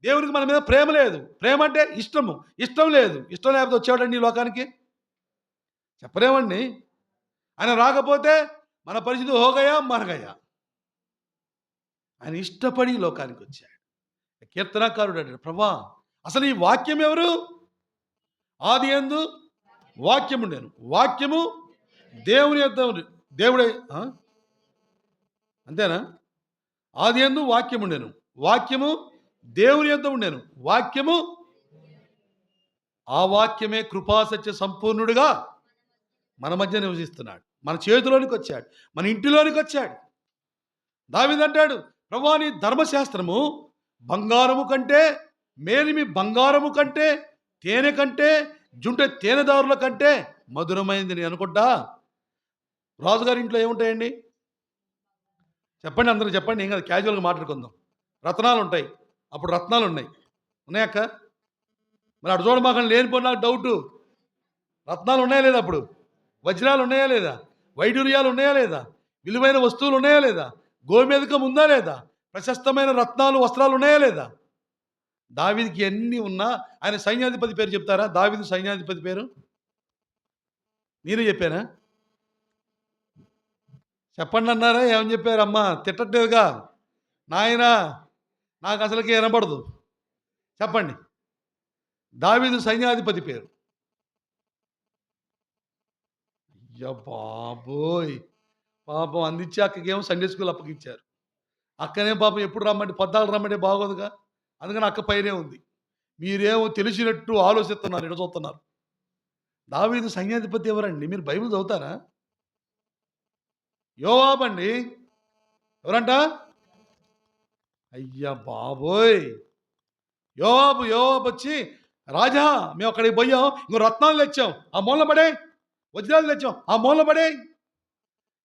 దేవునికి మన మీద ప్రేమ లేదు. ప్రేమ అంటే ఇష్టము, ఇష్టం లేదు. ఇష్టం లేకపోతే వచ్చేవాడండి ఈ లోకానికి? చెప్పలేమండి. ఆయన రాకపోతే మన పరిస్థితి హోగయా మరగయా. ఆయన ఇష్టపడి లోకానికి వచ్చాడు. కీర్తనాకారుడు అంటాడు, ప్రభా అసలు ఈ వాక్యం ఎవరు? ఆది యందు వాక్యం ఉండేను, వాక్యము దేవుని యొద్ద దేవుడే. అంతేనా? ఆదియందు వాక్యం ఉండెను, వాక్యము దేవుని యొద్ద ఉండెను, వాక్యము ఆ వాక్యమే కృపాసత్య సంపూర్ణుడిగా మన మధ్య నివసిస్తున్నాడు. మన చేతిలోనికి వచ్చాడు, మన ఇంటిలోనికి వచ్చాడు. దావీదు అంటాడు, ప్రభువా నీ ధర్మశాస్త్రము బంగారము కంటే, మేలిమి బంగారము కంటే, తేనె కంటే, జుంటె తేనెదారుల కంటే మధురమైంది నేను అనుకుంటా. రాజుగారి ఇంట్లో ఏముంటాయండి చెప్పండి, అందరూ చెప్పండి, ఏం కాదు, క్యాజువల్గా మాట్లాడుకుందాం. రత్నాలు ఉంటాయి, అప్పుడు రత్నాలు ఉన్నాయి, ఉన్నాయక్క? మరి అటు చూడ మాకు లేనిపోయి నాకు డౌటు. రత్నాలు ఉన్నాయా లేదా? అప్పుడు వజ్రాలు ఉన్నాయా లేదా? వైడూర్యాలు ఉన్నాయా లేదా? విలువైన వస్తువులు ఉన్నాయా లేదా? గోమేధికం ఉందా లేదా? ప్రశస్తమైన రత్నాలు వస్త్రాలు ఉన్నాయా లేదా? దావీదుకి ఎన్ని ఉన్నా ఆయన సైన్యాధిపతి పేరు చెప్తారా? దావీదు సైన్యాధిపతి పేరు నేను చెప్పానా? చెప్పండి అన్నారా? ఏమని చెప్పారు? అమ్మా తిట్టట్లేదుగా నాయన, నాకు అసలుకి వినపడదు. చెప్పండి, దావీదు సైన్యాధిపతి పేరు. అయ్యా బాబోయ్, పాపం అందించి అక్కకేమో సండే స్కూల్ అప్పగిచ్చారు. అక్కనే పాపం ఎప్పుడు రమ్మంటే పొద్దాలు రమ్మంటే బాగోదుగా, అందుకని అక్క పైనే ఉంది. మీరేమో తెలిసినట్టు ఆలోచిస్తున్నారు, ఇటు చూస్తున్నారు. దావీదు సైన్యాధిపతి ఎవరండి? మీరు బైబిల్ చదువుతారా? యోవాబు అండి. ఎవరంట? అయ్యా బాబోయ్, యోవాబు వచ్చి, రాజా మేము అక్కడికి పోయాం, ఇంకో రత్నాలు తెచ్చాం, ఆ మూల పడే, వజ్రాలు తెచ్చాం, ఆ మూల పడే.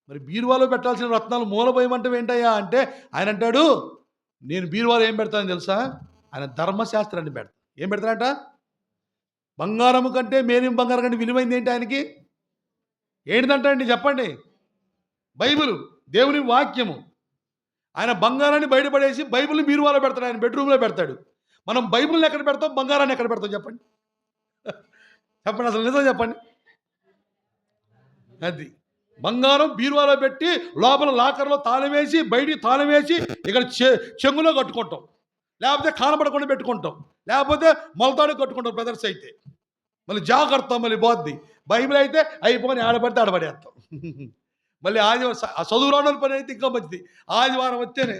మరి బీరువాలో పెట్టాల్సిన రత్నాలు మూల పోయమంటే ఏంటయ్యా అంటే, ఆయన అంటాడు, నేను బీరువాలో ఏం పెడతానని తెలుసా? ఆయన ధర్మశాస్త్రాన్ని పెడతా. ఏం పెడతాడంట? బంగారము కంటే, మేలిమి బంగారం కంటే విలువైంది ఏంటి ఆయనకి? ఏంటిదంట అండి చెప్పండి? బైబిల్, దేవుని వాక్యము. ఆయన బంగారాన్ని బయటపడేసి బైబిల్ని బీరువాలో పెడతాడు, ఆయన బెడ్రూమ్లో పెడతాడు. మనం బైబిల్ని ఎక్కడ పెడతాం, బంగారాన్ని ఎక్కడ పెడతాం చెప్పండి? చెప్పండి, అసలు నిజం చెప్పండి. అది బంగారం బీరువాలో పెట్టి లోపల లాకర్లో తాళం వేసి, బయటికి తాళం వేసి, ఇక్కడ చెంగులో కట్టుకుంటాం, లేకపోతే కానపడకుండా పెట్టుకుంటాం, లేకపోతే మొలతాడు కట్టుకుంటాం. బ్రదర్స్ అయితే మళ్ళీ జాగ్రత్త, మళ్ళీ పోద్ది. బైబిల్ అయితే అయిపోయి ఆడపడితే ఆడపడేస్తాం. మళ్ళీ ఆదివారం చదువు రావడం పని అయితే ఇంకా మంచిది. ఆదివారం వస్తేనే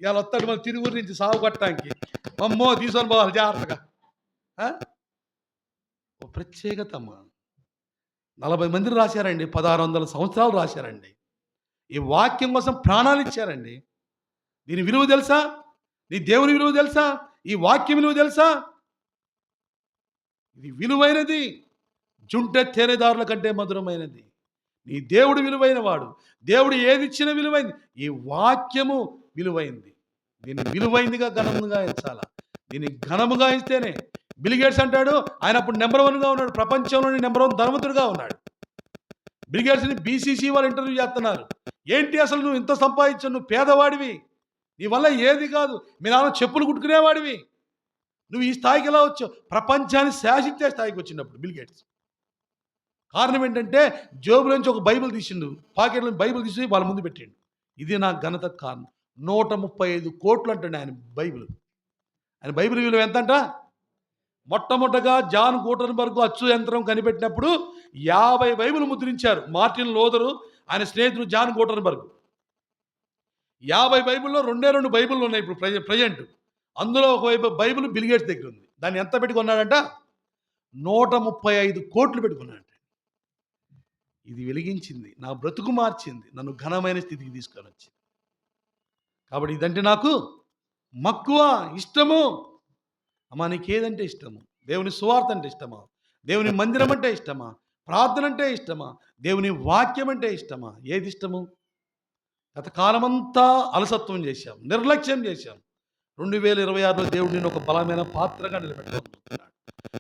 ఇలా వస్తాడు మళ్ళీ తిరువురు నుంచి సాగు కట్టడానికి. అమ్మో తీసుకొని పోవాలి జాగ్రత్తగా. ఓ ప్రత్యేకత అమ్మా. 40 మంది రాశారండి, 1600 సంవత్సరాలు రాశారండి. ఈ వాక్యం కోసం ప్రాణాలు ఇచ్చారండి. దీని విలువ తెలుసా? నీ దేవుని విలువ తెలుసా? ఈ వాక్యం విలువ తెలుసా? ఇది విలువైనది, జుంటె తేనెదారుల కంటే మధురమైనది. నీ దేవుడు విలువైన వాడు. దేవుడు ఏది ఇచ్చినా విలువైంది. ఈ వాక్యము విలువైంది. దీన్ని విలువైందిగా ఘనముగా ఎంచాలా. దీన్ని ఘనముగా ఇస్తేనే. బిల్ గేట్స్ అంటాడు, ఆయన అప్పుడు నెంబర్ 1గా ఉన్నాడు, ప్రపంచంలోని నెంబర్ 1 ధనవంతుడిగా ఉన్నాడు. బిల్ గేట్స్ని బీసీసీ వాళ్ళు ఇంటర్వ్యూ చేస్తున్నారు. ఏంటి అసలు నువ్వు ఇంత సంపాదించావు, నువ్వు పేదవాడివి, నీ వల్ల ఏది కాదు, మీ నాన్న చెప్పులు కుట్టుకునేవాడివి, నువ్వు ఈ స్థాయికి ఎలా వచ్చావు? ప్రపంచాన్ని శాసించే స్థాయికి వచ్చినప్పుడు బిల్ గేట్స్. కారణం ఏంటంటే జోబులోంచి ఒక బైబిల్ తీసిండు, పాకెట్లో బైబిల్ తీసి వాళ్ళ ముందు పెట్టిండు. ఇది నా ఘనత కారణం. 135 కోట్లు అంటండి ఆయన బైబిల్. ఆయన బైబిల్ విలువ ఎంతంట? మొట్టమొదటగా జాన్ గూటన్బర్గ్ అచ్చు యంత్రం కనిపెట్టినప్పుడు 50 బైబిల్ ముద్రించారు. మార్టిన్ లోదరు, ఆయన స్నేహితుడు జాన్ గూటన్బర్గ్. 50 బైబిల్లో 2 బైబిళ్ళు ఉన్నాయి ఇప్పుడు ప్రజెంట్. అందులో ఒక బైబిల్ బిల్ గేట్స్ దగ్గర ఉంది. దాన్ని ఎంత పెట్టుకున్నాడంట? 135 కోట్లు పెట్టుకున్నాడంట. ఇది వెలిగించింది, నా బ్రతుకు మార్చింది, నన్ను ఘనమైన స్థితికి తీసుకొని వచ్చింది. కాబట్టి ఇదంటే నాకు మక్కువ, ఇష్టము. అమ్మా నీకేదంటే ఇష్టము? దేవుని సువార్త అంటే ఇష్టమా? దేవుని మందిరం అంటే ఇష్టమా? ప్రార్థన అంటే ఇష్టమా? దేవుని వాక్యం అంటే ఇష్టమా? ఏది ఇష్టము? గత కాలమంతా అలసత్వం చేశాం, నిర్లక్ష్యం చేశాం. 2026లో దేవుడు నేను ఒక బలమైన పాత్రగా నిలబెట్టుకుంటున్నాడు.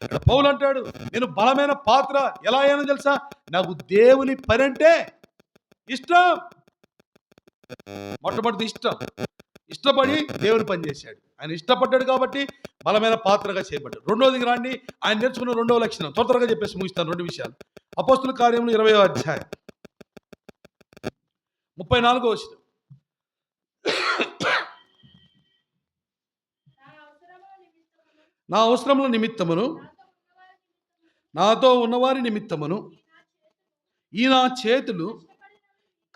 ఇక్కడ పౌలు అంటాడు, నేను బలమైన పాత్ర ఎలా అయ్యానో తెలుసా? నాకు దేవుని పని అంటే ఇష్టం. మొట్టమొదటి ఇష్టం, ఇష్టపడి దేవుని పని చేశాడు. ఆయన ఇష్టపడ్డాడు కాబట్టి బలమైన పాత్రగా చేయబడ్డాడు. రెండోదికి రాండి, ఆయన నేర్చుకున్న 2వ లక్షణం. త్వరగా చెప్పేసి ముగిస్తాను 2 విషయాలు. అపోస్తుల కార్యములు 20వ అధ్యాయం 34వ వచనం. నా అవసరముల నిమిత్తమును, నాతో ఉన్నవారి నిమిత్తమును ఈ నా చేతులు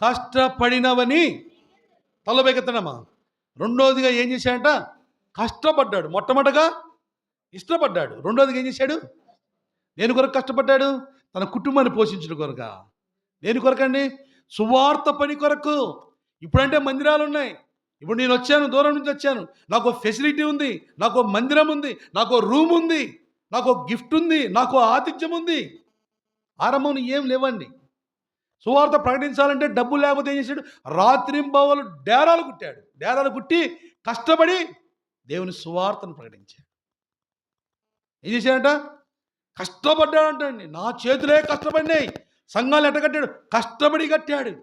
కష్టపడినవని తలబెకెత్తడమ్మా. రెండోదిగా ఏం చేశాడంట? కష్టపడ్డాడు. మొట్టమొదటగా ఇష్టపడ్డాడు. రెండోదిగా ఏం చేశాడు? దేని కొరకు కష్టపడ్డాడు? తన కుటుంబాన్ని పోషించడం కొరక. దేని కొరకండి? సువార్త పని కొరకు. ఇప్పుడంటే మందిరాలు ఉన్నాయి. ఇప్పుడు నేను వచ్చాను, దూరం నుంచి వచ్చాను, నాకు ఫెసిలిటీ ఉంది, నాకు మందిరం ఉంది, నాకు రూమ్ ఉంది, నాకు గిఫ్ట్ ఉంది, నాకు ఆతిథ్యం ఉంది. ఆరంభం ఏం లేవండి. సువార్త ప్రకటించాలంటే డబ్బు లేకపోతే ఏం చేశాడు? రాత్రింబవలు డేరాలు కుట్టాడు. డేరాలు కుట్టి కష్టపడి దేవుని సువార్తను ప్రకటించాడు. ఏం చేశాడంట? కష్టపడ్డాడంట అండి. నా చేతులే కష్టపడినాయి. సంఘాలు ఎట్ట కట్టాడు? కష్టపడి కట్టాడు.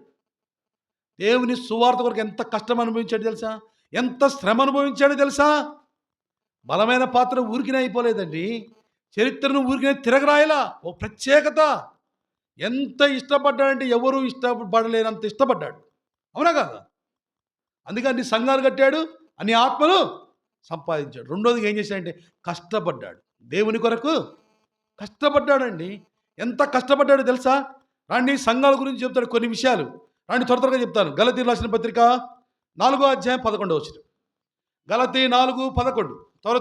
దేవుని సువార్త కొరకు ఎంత కష్టం అనుభవించాడు తెలుసా? ఎంత శ్రమ అనుభవించాడో తెలుసా? బలమైన పాత్ర ఊరికినే అయిపోలేదండి. చరిత్రను ఊరికినే తిరగరాయలా. ఓ ప్రత్యేకత. ఎంత ఇష్టపడ్డాడంటే ఎవరు ఇష్టపడలేనంత ఇష్టపడ్డాడు. అవునా కాదా? అందుకే అన్ని సంఘాలు కట్టాడు, అన్ని ఆత్మలు సంపాదించాడు. రెండోది ఏం చేశాడంటే కష్టపడ్డాడు. దేవుని కొరకు కష్టపడ్డాడండి. ఎంత కష్టపడ్డాడో తెలుసా? రండి, సంఘాల గురించి చెప్తాడు కొన్ని విషయాలు. రండి, త్వరగా చెప్తాను. గలతీయులకు రాసిన పత్రిక 4వ అధ్యాయం 11వ వచనం. గలతీ 4:11.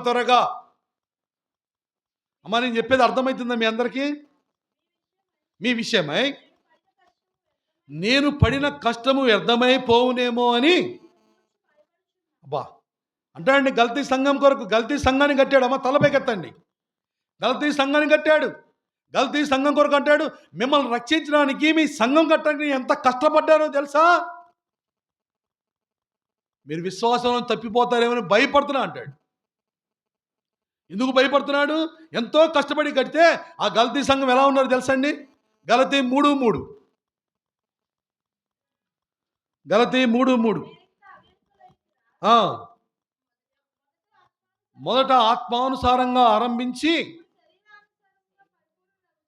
త్వరగా. అమ్మా, నేను చెప్పేది అర్థమవుతుందా మీ అందరికీ? మీ విషయమై నేను పడిన కష్టము వ్యర్థమై పోవునేమో అని. అబ్బా, అంటే అండి గలతీ సంఘం కొరకు గలతీ సంఘాన్ని కట్టాడు. అమ్మ, తలపైకెత్తండి. గలతీ సంఘాన్ని కట్టాడు. గలతీ సంఘం కొరకు అంటాడు, మిమ్మల్ని రక్షించడానికి మీ సంఘం కట్టడానికి ఎంత కష్టపడ్డారో తెలుసా? మీరు విశ్వాసంలో తప్పిపోతారేమని భయపడుతున్నా అంటాడు. ఎందుకు భయపడుతున్నాడు? ఎంతో కష్టపడి కడితే ఆ గలతీ సంఘం ఎలా ఉన్నారో తెలుసా అండి? గలతీ 3:3. గలతీ 3:3. మొదట ఆత్మానుసారంగా ఆరంభించి,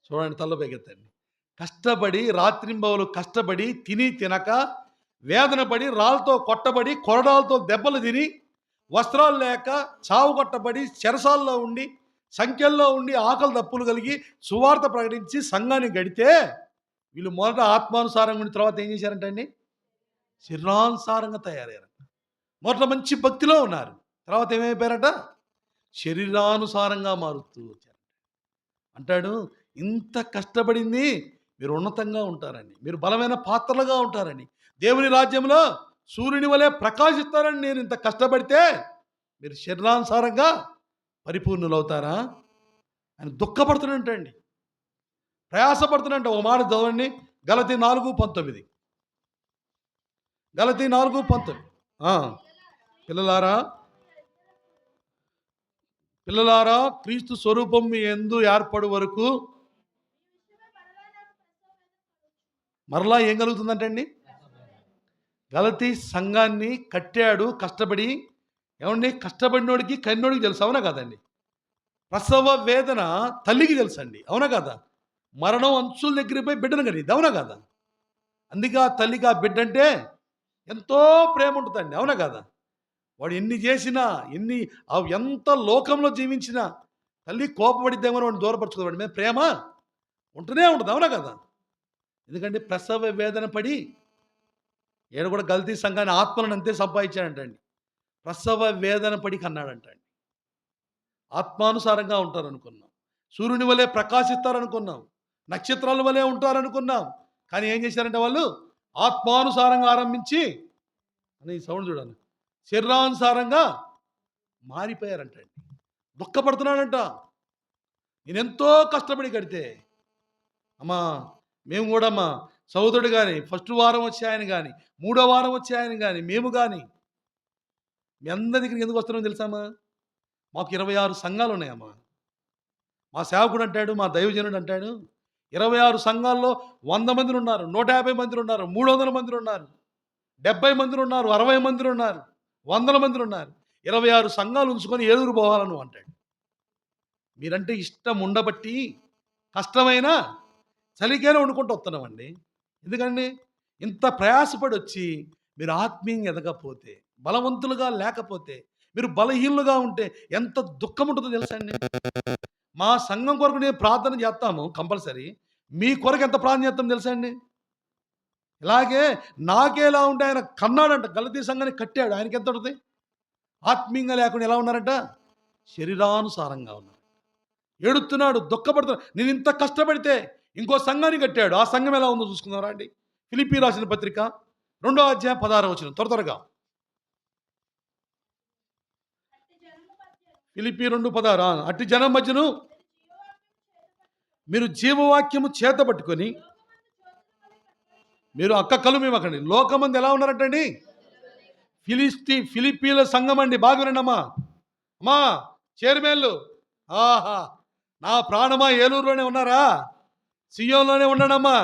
చూడండి, తల్లపైకెత్తండి. కష్టపడి రాత్రింబవలు కష్టపడి తిని తినక వేదన పడి రాళ్ళతో కొట్టబడి కొరడాలతో దెబ్బలు తిని వస్త్రాలు లేక చావు కొట్టబడి చెరసాల్లో ఉండి సంఖ్యల్లో ఉండి ఆకలి దప్పులు కలిగి సువార్త ప్రకటించి సంఘాన్ని గడితే వీళ్ళు మొదట ఆత్మానుసారంగా ఉండి తర్వాత ఏం చేశారంటండి? శరీరానుసారంగా తయారయ్యారంట. మొదట మంచి భక్తిలో ఉన్నారు, తర్వాత ఏమైపోయారట? శరీరానుసారంగా మారుతూ వచ్చారు. అంటాడు, ఇంత కష్టపడింది మీరు ఉన్నతంగా ఉంటారని, మీరు బలమైన పాత్రలుగా ఉంటారని, దేవుని రాజ్యంలో సూర్యుని వలె ప్రకాశిస్తారని నేను ఇంత కష్టపడితే మీరు శరీరానుసారంగా పరిపూర్ణులు అవుతారా అని దుఃఖపడుతున్నట్టండి, ప్రయాసపడుతున్నట్టు. ఒక మాట చదవండి, గలతీ 4:19. గలతీ 4:19. పిల్లలారా, క్రీస్తు స్వరూపం మీ యందు ఏర్పడు వరకు మరలా ఏం కలుగుతుందంటండి? గలతీ సంఘాన్ని కట్టాడు కష్టపడి. ఏమండి? కష్టపడినోడికి కన్నోడికి తెలుసు, అవునా కాదండి? ప్రసవ వేదన తల్లికి తెలుసండి, అవునా కదా? మరణం అంచుల దగ్గర పోయి బిడ్డను కనిది, అవునా కదా? అందుకే ఆ తల్లికి ఆ బిడ్డ అంటే ఎంతో ప్రేమ ఉంటుందండి, అవునా కదా? వాడు ఎన్ని చేసినా ఎంత లోకంలో జీవించినా తల్లి కోపపడిద్దేమో వాడిని దూరపరచుకోవాడి మీద ప్రేమ ఉంటూనే ఉంటుంది, అవునా కదా? ఎందుకంటే ప్రసవ వేదన పడి ఏడు కూడా గలతీ సంఘాన్ని ఆత్మలను అంతే సంపాదించాడంటండి. ప్రసవ వేదన పడి కన్నాడంటండి. ఆత్మానుసారంగా ఉంటారనుకున్నాం, సూర్యుని వలె ప్రకాశిస్తారనుకున్నాం, నక్షత్రాల వలె ఉంటారనుకున్నాం. కానీ ఏం చేశారంటే వాళ్ళు ఆత్మానుసారంగా ఆరంభించి అని సౌండ్ చూడాలి, శరీరానుసారంగా మారిపోయారంటండి. దుఃఖపడుతున్నాడంట. నేనెంతో కష్టపడి కడితే, అమ్మా మేము కూడా అమ్మా సోదరుడు కానీ ఫస్ట్ వారం వచ్చే ఆయన కానీ 3వ వారం వచ్చే ఆయన కానీ మేము కానీ మీ అందరి దగ్గరికి ఎందుకు వస్తున్నామో తెలుసామా? మాకు 26 సంఘాలు ఉన్నాయమ్మా. మా సేవకుడు అంటాడు, మా దైవజనుడు అంటాడు, 26 సంఘాల్లో 100 మంది ఉన్నారు, 150 మంది ఉన్నారు, 300 మంది ఉన్నారు, 70 మంది ఉన్నారు, 60 మంది ఉన్నారు, 100 మంది ఉన్నారు. 26 సంఘాలు ఉంచుకొని ఏడుగురు పోవాలను అంటాడు. మీరంటే ఇష్టం ఉండబట్టి కష్టమైన చలికైనా వండుకుంటూ వస్తున్నామండి. ఎందుకండి? ఇంత ప్రయాసపడి వచ్చి మీరు ఆత్మీయంగా ఎదగకపోతే, బలవంతులుగా లేకపోతే, మీరు బలహీనులుగా ఉంటే ఎంత దుఃఖం ఉంటుందో తెలుసా అండి? మా సంఘం కొరకు నేను ప్రార్థన చేస్తాము కంపల్సరీ. మీ కొరకు ఎంత ప్రార్థన చేస్తాం తెలుసా అండి? ఇలాగే నాకేలా ఉంటే ఆయన కన్నాడంట, గలతీ సంఘాన్ని కట్టాడు. ఆయనకి ఎంత ఉంటుంది? ఆత్మీయంగా లేకుండా ఎలా ఉన్నారంట? శరీరానుసారంగా ఉన్నారు. ఏడుస్తున్నాడు, దుఃఖపడుతున్నాడు. నేను ఇంత కష్టపడితే ఇంకో సంఘాన్ని కట్టాడు. ఆ సంఘం ఎలా ఉందో చూసుకుందాం రండి. ఫిలిప్పీ రాసిన పత్రిక 2వ అధ్యాయం 16వ వచనం, త్వరగా. ఫిలిప్పీ 2:16. అట్టి జనం మధ్యను మీరు జీవవాక్యము చేత పట్టుకొని, మీరు అక్కలు మేము అక్కడి లోకమంది ఎలా ఉన్నారంటండి? ఫిలిప్పీల సంఘం అండి. బాగా వినండమ్మా. అమ్మా చైర్మన్లు, ఆహా నా ప్రాణమా ఏలూరులోనే ఉన్నారా? సియోన్లోనే ఉన్నాడమ్మా.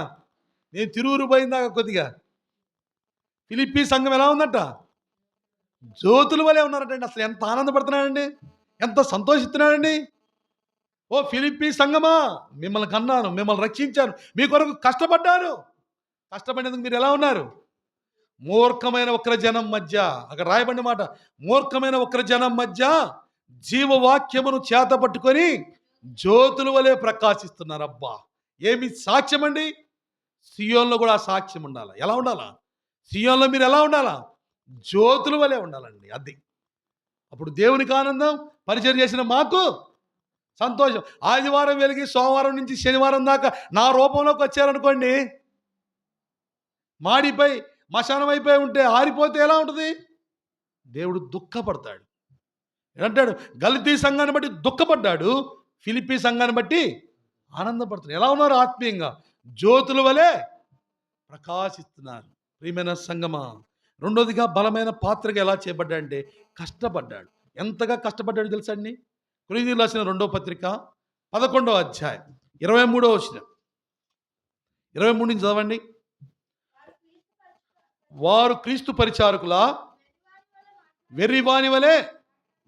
నేను తిరువురు పోయిందాక కొద్దిగా. ఫిలిప్పీ సంఘం ఎలా ఉందంట? జ్యోతుల వలె ఉన్నారంటండి. అసలు ఎంత ఆనందపడుతున్నాడండి, ఎంత సంతోషిస్తున్నాడండి. ఓ ఫిలిప్పీ సంఘమా, మిమ్మల్ని కన్నాను, మిమ్మల్ని రక్షించాను, మీ కొరకు కష్టపడ్డాను. కష్టపడినందుకు మీరు ఎలా ఉన్నారు? మూర్ఖమైన వక్ర జనం మధ్య, అక్కడ రాయబడిన మాట, మూర్ఖమైన వక్ర జనం మధ్య జీవవాక్యమును చేత పట్టుకొని జ్యోతుల వలె ప్రకాశిస్తున్నారు. అబ్బా ఏమి సాక్ష్యం అండి. సియోన్లో కూడా ఆ సాక్ష్యం ఉండాలి. ఎలా ఉండాలా? సియోన్లో మీరు ఎలా ఉండాలా? జ్యోతుల వలె ఉండాలండి. అది అప్పుడు దేవునికి ఆనందం, పరిచయం చేసిన మాకు సంతోషం. ఆదివారం వెలిగి సోమవారం నుంచి శనివారం దాకా నా రూపంలోకి వచ్చారనుకోండి, మాడిపోయి మశానం అయిపోయి ఉంటే, ఆరిపోతే ఎలా ఉంటుంది? దేవుడు దుఃఖపడతాడు. అంటాడు, గలతీ సంఘాన్ని బట్టి దుఃఖపడ్డాడు, ఫిలిప్పీ సంఘాన్ని బట్టి ఆనందపడుతున్నాడు. ఎలా ఉన్నారు? ఆత్మీయంగా జ్యోతుల వలె ప్రకాశిస్తున్నారు. ప్రియమైన సంగమా, రెండోదిగా బలమైన పాత్రగా ఎలా చేయబడ్డాడంటే కష్టపడ్డాడు. ఎంతగా కష్టపడ్డాడు తెలుసా అండి? కొరింథీయులకు రాసిన 2వ పత్రిక 11వ అధ్యాయం 23వ వచనం, 23 నుంచి చదవండి. వారు క్రీస్తు పరిచారకుల వెర్రివాని వలె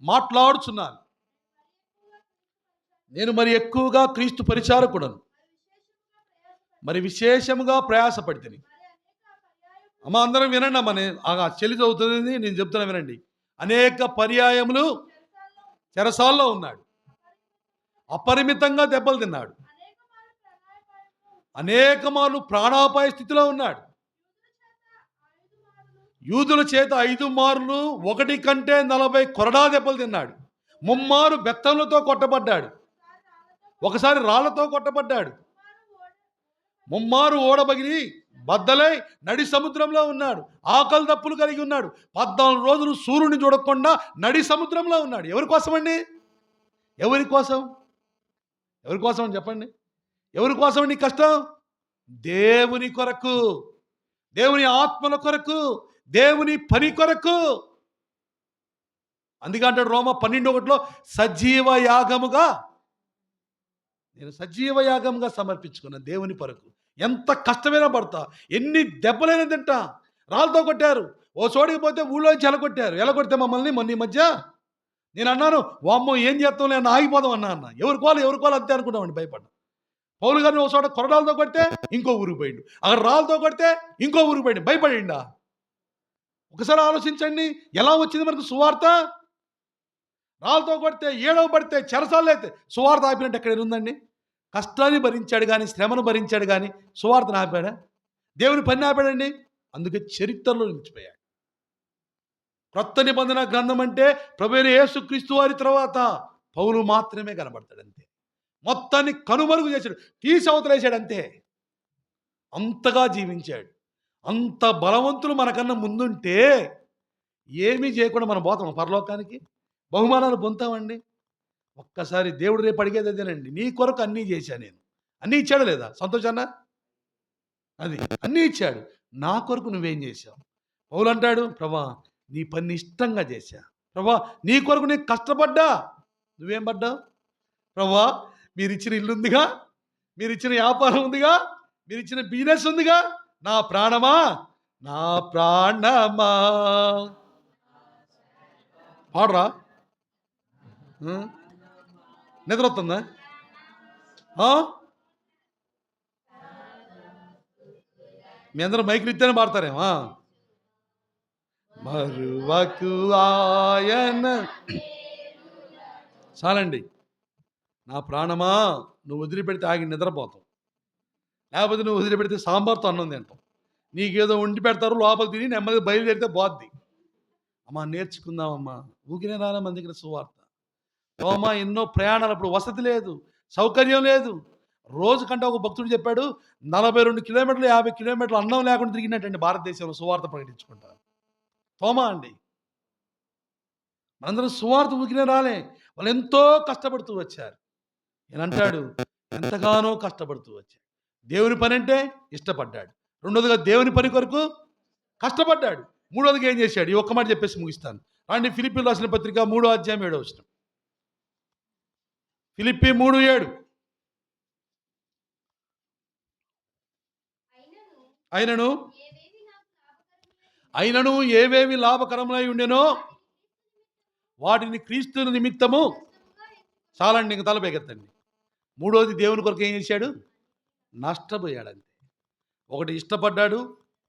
మాట్లాడుచున్నారు. నేను మరి ఎక్కువగా క్రీస్తు పరిచారకుడను, మరి విశేషముగా ప్రయాసపడితిని. అమ్మ అందరం వినండి అమ్మ, నేను చెల్లి చదువుతుంది, నేను చెప్తున్నా వినండి. అనేక పర్యాయములు చెరసాల్లో ఉన్నాడు, అపరిమితంగా దెబ్బలు తిన్నాడు, అనేక మార్లు ప్రాణాపాయ స్థితిలో ఉన్నాడు. యూదుల చేత 5 మార్లు 1 కంటే 40 కొరడా దెబ్బలు తిన్నాడు. 3 మారు బెత్తంలతో కొట్టబడ్డాడు, ఒకసారి రాళ్లతో కొట్టబడ్డాడు, 3 మారు ఓడబగిలి బద్దలై నడి సముద్రంలో ఉన్నాడు. ఆకలి దప్పులు కలిగి ఉన్నాడు. 14 రోజులు సూర్యుని చూడకుండా నడి సముద్రంలో ఉన్నాడు. ఎవరి కోసం అండి? ఎవరి కోసం? ఎవరి కోసం అని చెప్పండి. ఎవరి కోసం అండి కష్టం? దేవుని కొరకు, దేవుని ఆత్మల కొరకు, దేవుని పని కొరకు. అందుకే అంటాడు రోమ 12:1 సజీవ యాగముగా, నేను సజీవ యాగముగా సమర్పించుకున్న దేవుని కొరకు. ఎంత కష్టమైనా పడతా, ఎన్ని దెబ్బలైనా తింటా. రాళ్ళతో కొట్టారు, ఓ చోడికి పోతే ఊళ్ళోంచి ఎలగొట్టారు. ఎలగొడితే మమ్మల్ని మొన్న ఈ మధ్య నేను అన్నాను, వామ్మో ఏం చేస్తాం నేను ఆగిపోదాం అన్న. ఎవరికోవాలి అంతే అనుకున్నామండి, భయపడ్డా. పౌలు గారిని ఓ చోట కొరడాలతో కొడితే ఇంకో ఊరికి పోయిండు, అక్కడ రాళ్ళతో కొడితే ఇంకో ఊరికి పోయిండు, భయపడిండా? ఒకసారి ఆలోచించండి, ఎలా వచ్చింది మనకు సువార్త? రాళ్ళతో కొడితే, ఏడవ పడితే, చెరసాల్లో అయితే సువార్త ఆపినట్టు ఎక్కడ ఉందండి? కష్టాన్ని భరించాడు కానీ, శ్రమను భరించాడు కానీ సువార్తను ఆపాడా? దేవుని పని ఆపాడండి. అందుకే చరిత్రలో నిలిచిపోయాడు. క్రొత్త నిబంధన గ్రంథం అంటే ప్రభువైన యేసుక్రీస్తు వారి తర్వాత పౌలు మాత్రమే కనబడతాడు. అంతే. మొత్తాన్ని కనుమరుగు చేశాడు, తీసి అవతలేశాడు అంతే. అంతగా జీవించాడు. అంత బలవంతులు మనకన్నా ముందుంటే ఏమీ చేయకుండా మనం పోతాం పరలోకానికి, బహుమానాలు పొందుతామండి. ఒక్కసారి దేవుడు రేపు అడిగేది అదేనండి, నీ కొరకు అన్నీ చేశా నేను. అన్నీ ఇచ్చాడు లేదా? సంతోషాన్న అది అన్నీ ఇచ్చాడు, నా కొరకు నువ్వేం చేశావు? పౌలు అంటాడు, ప్రభా నీ పని ఇష్టంగా చేశా, ప్రభా నీ కొరకు నేను కష్టపడ్డా. నువ్వేం పడ్డావు? ప్రభా మీరు ఇచ్చిన ఇల్లు ఉందిగా, మీరు ఇచ్చిన వ్యాపారం ఉందిగా, మీరు ఇచ్చిన బిజినెస్ ఉందిగా, నా ప్రాణమా, నా ప్రాణమా. పాడరా, నిద్ర వస్తుందా? మీ అందరూ మైకులు ఇస్తేనే పాడతారేమా? మరువకు ఆయన. చాలండి. నా ప్రాణమా, నువ్వు వదిలిపెడితే ఆగి నిద్రపోతాం, లేకపోతే నువ్వు వదిలిపెడితే సాంబార్తో అన్నం తింటాం, నీకేదో వండి పెడతారు, లోపల తిని నెమ్మదిగా బయలుదేరితే పోద్ది. అమ్మా నేర్చుకుందామమ్మా, ఊరికనే రాలే మన దగ్గర సువార్త. తోమా ఎన్నో ప్రయాణాలు, అప్పుడు వసతి లేదు, సౌకర్యం లేదు. రోజుకంటే ఒక భక్తుడు చెప్పాడు 42 కిలోమీటర్లు 50 కిలోమీటర్లు అన్నం లేకుండా తిరిగినట్టండి భారతదేశంలో సువార్త ప్రకటించుకుంటారు. తోమా అండి. మనందరం సువార్త ఊరికనే రాలే, వాళ్ళు ఎంతో కష్టపడుతూ వచ్చారు. నేను అంటాడు ఎంతగానో కష్టపడుతూ వచ్చాడు. దేవుని పని అంటే ఇష్టపడ్డాడు. రెండోదిగా దేవుని పని కొరకు కష్టపడ్డాడు. మూడోదిగా ఏం చేశాడు? ఈ ఒక్క మాట చెప్పేసి ముగిస్తాను. రండి, ఫిలిప్పీలు రాసిన పత్రిక 3వ అధ్యాయం 7వ వచనం. ఫిలిప్పీ 3:7. అయినను ఏవేవి లాభకరములై ఉండెనో వాటిని క్రీస్తు నిమిత్తము, చాలండి ఇంక తలపైకెత్తండి. మూడోది దేవుని కొరకు ఏం చేశాడు? నష్టపోయాడంతే. ఒకటి ఇష్టపడ్డాడు,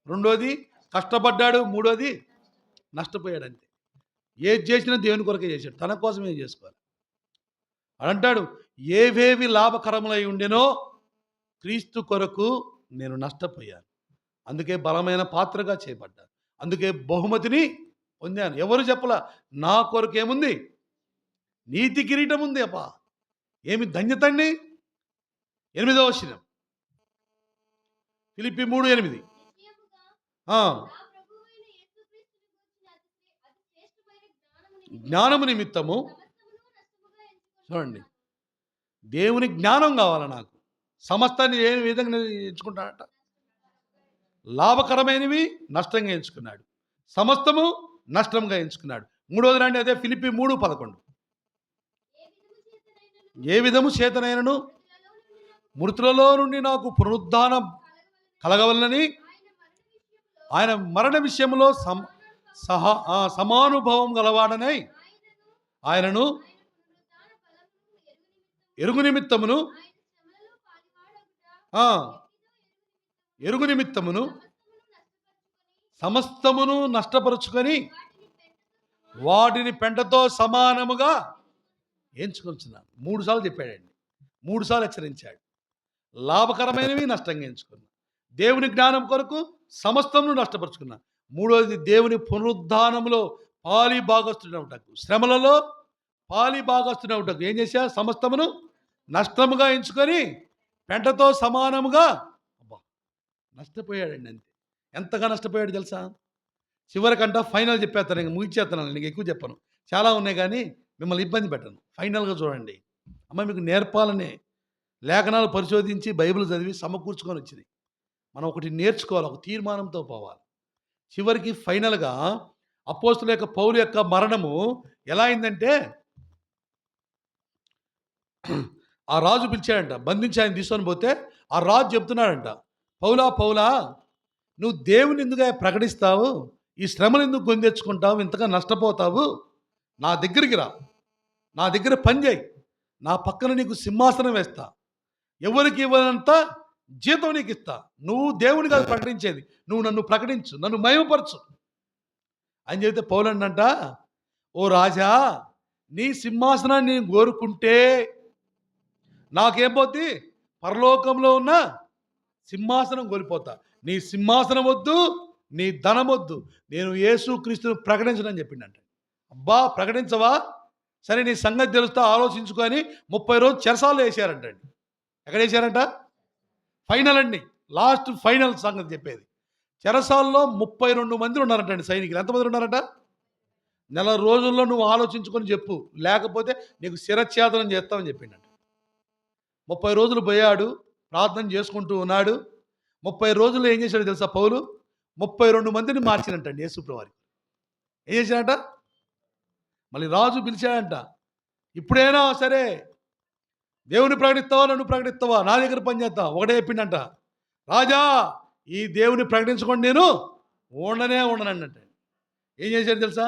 రెండోది కష్టపడ్డాడు, మూడోది నష్టపోయాడంతే. ఏది చేసినా దేవుని కొరకే చేశాడు, తన కోసం ఏం చేసుకోవాలి. అంటాడు ఏవేవి లాభకరములై ఉండెనో క్రీస్తు కొరకు నేను నష్టపోయాను, అందుకే బలమైన పాత్రగా చేయబడ్డాను, అందుకే బహుమతిని పొందాను. ఎవరు చెప్పలా, నా కొరకు ఏముంది? నీతి కిరీటం ఉంది. అబ్బా ఏమి ధన్యత అండి. 8వ వచనం, ఫిలిప్పీ 3:8. జ్ఞానము నిమిత్తము, చూడండి, దేవుని జ్ఞానం కావాలా నాకు, సమస్తాన్ని ఏ విధంగా ఎంచుకుంటాడట? లాభకరమైనవి నష్టంగా ఎంచుకున్నాడు, సమస్తము నష్టంగా ఎంచుకున్నాడు. మూడోది రండి, అదే ఫిలిప్పీ 3:11. ఏ విధము చేతనైనను మృతులలో నుండి నాకు పునరుద్ధానం కలగవలనని ఆయన మరణ విషయంలో సమానుభవం గలవాడనై ఆయనను ఎరుగు నిమిత్తమును సమస్తమును నష్టపరుచుకొని వాటిని పెంటతో సమానముగా ఎంచుకొంచున్నాను. 3 సార్లు చెప్పాడండి, 3 సార్లు హెచ్చరించాడు. లాభకరమైనవి నష్టంగా ఎంచుకున్నా, దేవుని జ్ఞానం కొరకు సమస్తమును నష్టపరుచుకున్నా. మూడోది దేవుని పునరుద్ధానంలో పాలి భాగస్తుడవుటకు, శ్రమలలో పాలి భాగస్తుడవుటకు ఏం చేశా? సమస్తమును నష్టముగా ఎంచుకొని పెంటతో సమానముగా. అబ్బా నష్టపోయాడండి అంతే. ఎంతగా నష్టపోయాడు తెలుసా? చివరికంట ఫైనల్ చెప్పేస్తాను, ఇంక ముగిచేస్తాను, నీకు ఎక్కువ చెప్పను, చాలా ఉన్నాయి కానీ మిమ్మల్ని ఇబ్బంది పెట్టను. ఫైనల్గా చూడండి అమ్మ, మీకు నేర్పాలనే లేఖనాలు పరిశోధించి బైబిల్ చదివి సమకూర్చుకొని వచ్చినాయి. మనం ఒకటి నేర్చుకోవాలి, ఒక తీర్మానంతో పోవాలి. చివరికి ఫైనల్గా అపోస్తుల యొక్క పౌలు యొక్క మరణము ఎలా అయిందంటే, ఆ రాజు పిలిచాడంట, బంధించి ఆయన తీసుకొని పోతే ఆ రాజు చెప్తున్నాడంట, పౌలా పౌలా నువ్వు దేవుని ఎందుకు ప్రకటిస్తావు, ఈ శ్రమను ఎందుకు గొంతెచ్చుకుంటావు, ఇంతగా నష్టపోతావు, నా దగ్గరికి రా, నా దగ్గర పని చేయి, నా పక్కన నీకు సింహాసనం వేస్తా, ఎవరికి ఇవ్వనంత జీతం నీకు ఇస్తా, నువ్వు దేవుని కాదు ప్రకటించేది, నువ్వు నన్ను ప్రకటించు, నన్ను మహిమపరచు అని చెబితే పౌలండంట, ఓ రాజా నీ సింహాసనాన్ని నేను కోరుకుంటే నాకేం పోద్ది? పరలోకంలో ఉన్న సింహాసనం కోల్పోతా. నీ సింహాసనం వద్దు, నీ ధనం వద్దు, నేను యేసుక్రీస్తును ప్రకటించనని చెప్పిండంట. అబ్బా ప్రకటించవా? సరే నీ సంగతి తెలుస్తా, ఆలోచించుకొని 30 రోజులు చెరసాల్లో వేసారంటండి. ఎక్కడ వేసారంట? ఫైనల్ అండి, లాస్ట్ ఫైనల్ సంగతి చెప్పేది. చెరసాల్లో 32 మంది ఉన్నారంటండి సైనికులు. ఎంతమంది ఉన్నారంట? నెల రోజుల్లో నువ్వు ఆలోచించుకొని చెప్పు, లేకపోతే నీకు శిరఛేదనం చేస్తామని చెప్పిండంట. 30 రోజులు పోయాడు, ప్రార్థన చేసుకుంటూ ఉన్నాడు. 30 రోజుల్లో ఏం చేశాడు తెలుసా పౌలు? 32 మందిని మార్చినట్టండి యేసుప్రభువారికి. ఏం చేశాడంట? మళ్ళీ రాజు పిలిచాడంట, ఇప్పుడైనా సరే దేవుని ప్రకటిస్తావా, నన్ను ప్రకటిస్తావా, నా దగ్గర పని చేస్తావా? ఒకటే చెప్పిండంట, రాజా ఈ దేవుని ప్రకటించుకోండి, నేను ఉండనంట. ఏం చేశాడు తెలుసా?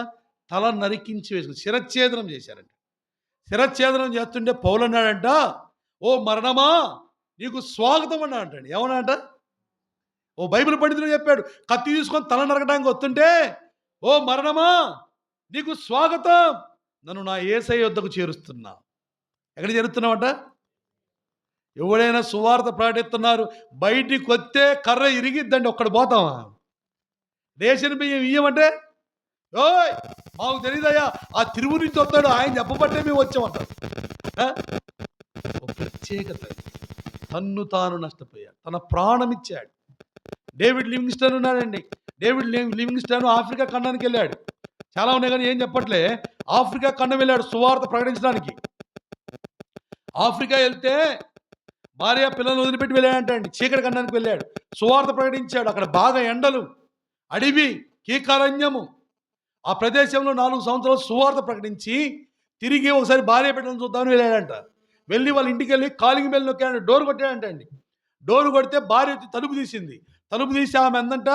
తల నరికించి వేసుకుని శిరఛేదనం చేశారంట. శిరఛేదనం చేస్తుంటే పౌలు అన్నాడంట, ఓ మరణమా నీకు స్వాగతం అన్నాడంటండి. ఏమన్నాడంట? ఓ బైబిల్ పండితుడు చెప్పాడు, కత్తి తీసుకొని తల నరకడానికి వస్తుంటే, ఓ మరణమా నీకు స్వాగతం, నన్ను నా యేసయ్య యొద్దకు చేరుస్తున్నా. ఎక్కడ చేరుతున్నావంట? ఎవడైనా సువార్త ప్రకటిస్తున్నారు, బయటికి వస్తే కర్ర ఇరిగిద్దండి, ఒక్కడు పోతామా? రేషన్ బియ్యం ఇయ్యమంటే, ఓయ్ మాకు తెలియదయ్యా, ఆ తిరుగు నుంచి వస్తాడు, ఆయన చెప్పబట్టే మేము వచ్చామంటారు. ఒక ప్రత్యేకత. తన్ను తాను నష్టపోయాడు, తన ప్రాణం ఇచ్చాడు. డేవిడ్ లివింగ్స్టన్ ఉన్నాడండి. డేవిడ్ లివింగ్స్టన్ ఆఫ్రికా ఖండానికి వెళ్ళాడు. చాలా ఉన్నాయి కానీ ఏం చెప్పట్లే. ఆఫ్రికా ఖండం వెళ్ళాడు సువార్త ప్రకటించడానికి. ఆఫ్రికా వెళ్తే భార్య పిల్లలను వదిలిపెట్టి వెళ్ళాడంటండి. చీకటి ఖండానికి వెళ్ళాడు, సువార్త ప్రకటించాడు. అక్కడ బాగా ఎండలు, అడవి, కీకారణ్యము. ఆ ప్రదేశంలో 4 సంవత్సరాలు సువార్త ప్రకటించి తిరిగి ఒకసారి భార్య బిడ్డలను చూద్దామని వెళ్ళాడంట. వెళ్ళి వాళ్ళ ఇంటికి వెళ్ళి కాలింగ్ బెల్ నొక్కాడు, డోర్ కొట్టాడంటండి. డోర్ కొడితే భార్య వచ్చి తలుపు తీసింది. తలుపు తీసి ఆమె అందంట,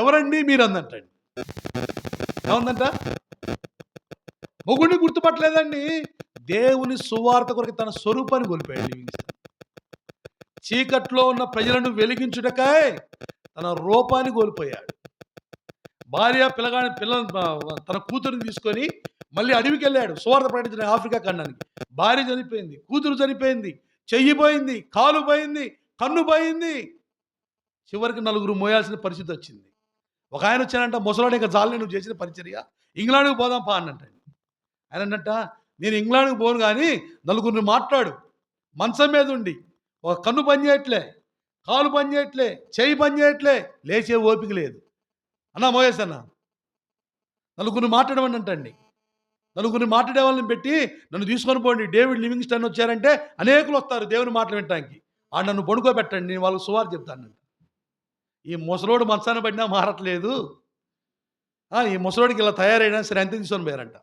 ఎవరండి మీరు అందంటండి. ఏమందంట? మొగుడిని గుర్తుపట్టలేదండి. దేవుని సువార్త కొరకు తన స్వరూపాన్ని కోల్పోయాడు లివింగ్స్టన్. చీకట్లో ఉన్న ప్రజలను వెలిగించుటకై తన రూపాన్ని కోల్పోయాడు. భార్య తన కూతురుని తీసుకొని మళ్ళీ అడవికి వెళ్ళాడు సువార్త ప్రకటించిన ఆఫ్రికా ఖండానికి. భార్య చనిపోయింది, కూతురు చనిపోయింది, చెయ్యి పోయింది, కాలు పోయింది, కన్ను పోయింది. చివరికి 4 మోయాల్సిన పరిస్థితి వచ్చింది. ఒక ఆయన వచ్చానంట, ముసలాడు, ఇంకా జాలి నువ్వు చేసిన పరిచర్య, ఇంగ్లాండ్కి పోదాం పా అన్నట్టు. ఆయన అన్నట్ట, నేను ఇంగ్లాండ్కి పోను కానీ 4 మాట్లాడు. మంచం మీద ఉండి ఒక కన్ను పని చేయట్లే, కాలు పని చేయట్లే, చెయ్యి పని చేయట్లే, లేచే ఓపిక లేదు అన్న మోయేస్ అన్న. 4 మాట్లాడమని అంటండి. 4 మాట్లాడే వాళ్ళని పెట్టి నన్ను తీసుకొని పోండి. డేవిడ్ లివింగ్స్టన్ వచ్చారంటే అనేకులు వస్తారు దేవుని మాటలు వినటానికి. ఆ నన్ను పడుకోబెట్టండి, నేను వాళ్ళకి సువార్త చెప్తానంట. ఈ ముసలోడు మంచాన పడినా మారట్లేదు. ఈ ముసలోడికి ఇలా తయారైనా సరే అంతే తీసుకొని పోయారంట.